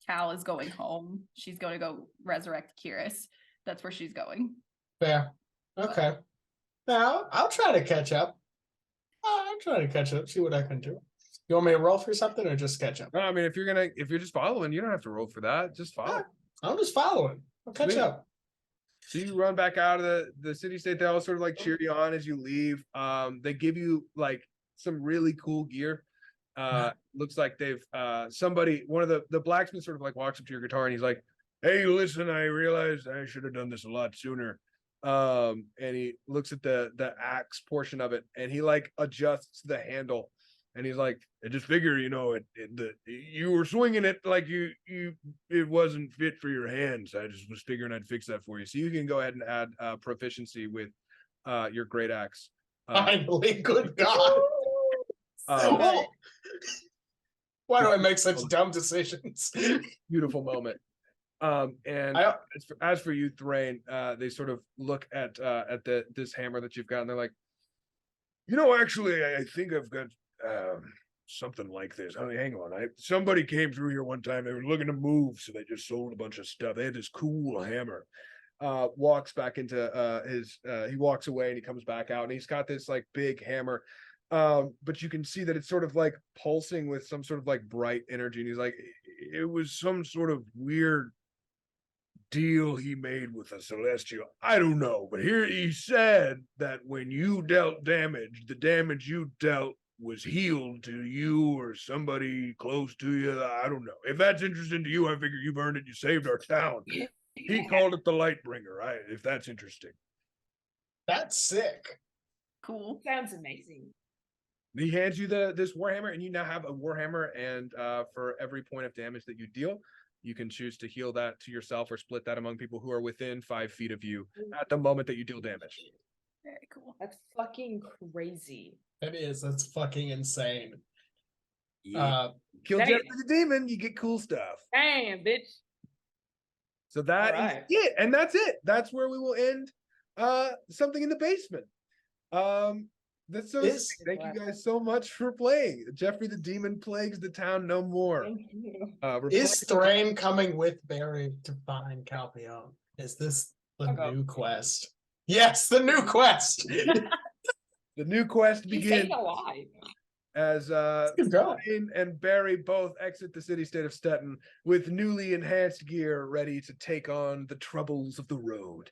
Cal is going home. She's going to go resurrect Kiris. That's where she's going. Fair. Okay. Now I'll try to catch up. I'll try to catch up, see what I can do. You want me to roll for something or just catch up? No, I mean, if you're just following, you don't have to roll for that. Just follow. Yeah, I'm just following. I'll catch Sweet. up. So you run back out of the city state. They all sort of like cheer you on as you leave. They give you like some really cool gear. Looks like they've one of the blacksmiths sort of like walks up to your guitar and he's like, "Hey, listen, I realized I should have done this a lot sooner." And he looks at the axe portion of it and he like adjusts the handle. And he's like, I just figure, you were swinging it like it wasn't fit for your hands. I just was figuring I'd fix that for you. So you can go ahead and add proficiency with your great axe. Finally, good God. Why do I make such dumb decisions? Beautiful moment. And as for you, Thrain, they sort of look at this hammer that you've got, and they're like, actually, I think I've got something like this. I mean, hang on. Somebody came through here one time. They were looking to move, so they just sold a bunch of stuff. They had this cool hammer. Walks back into he walks away and he comes back out and he's got this like big hammer. But you can see that it's sort of like pulsing with some sort of like bright energy. And he's like, it was some sort of weird deal he made with a celestial. I don't know, but here he said that when you dealt damage, the damage you dealt was healed to you or somebody close to you. I don't know. If that's interesting to you, I figure you've earned it. You saved our town. He called it the Lightbringer, right? If that's interesting. That's sick. Cool. Sounds amazing. He hands you this warhammer, and you now have a warhammer. And for every point of damage that you deal, you can choose to heal that to yourself or split that among people who are within 5 feet of you at the moment that you deal damage. Very cool. That's fucking crazy. It is. That's fucking insane. Kill Damn. Jeffrey the Demon, you get cool stuff. Damn, bitch. So that All right. is it, and that's it. That's where we will end. Something in the basement. That's so. Thank you guys so much for playing. Jeffrey the Demon plagues the town no more. Thank you. Is Thrain coming with Barry to find Calpion? Is this the new quest? Yes, the new quest. The new quest He's begins. staying alive. as Keep going. Thrain and Barry both exit the city-state of Stettin with newly enhanced gear ready to take on the troubles of the road.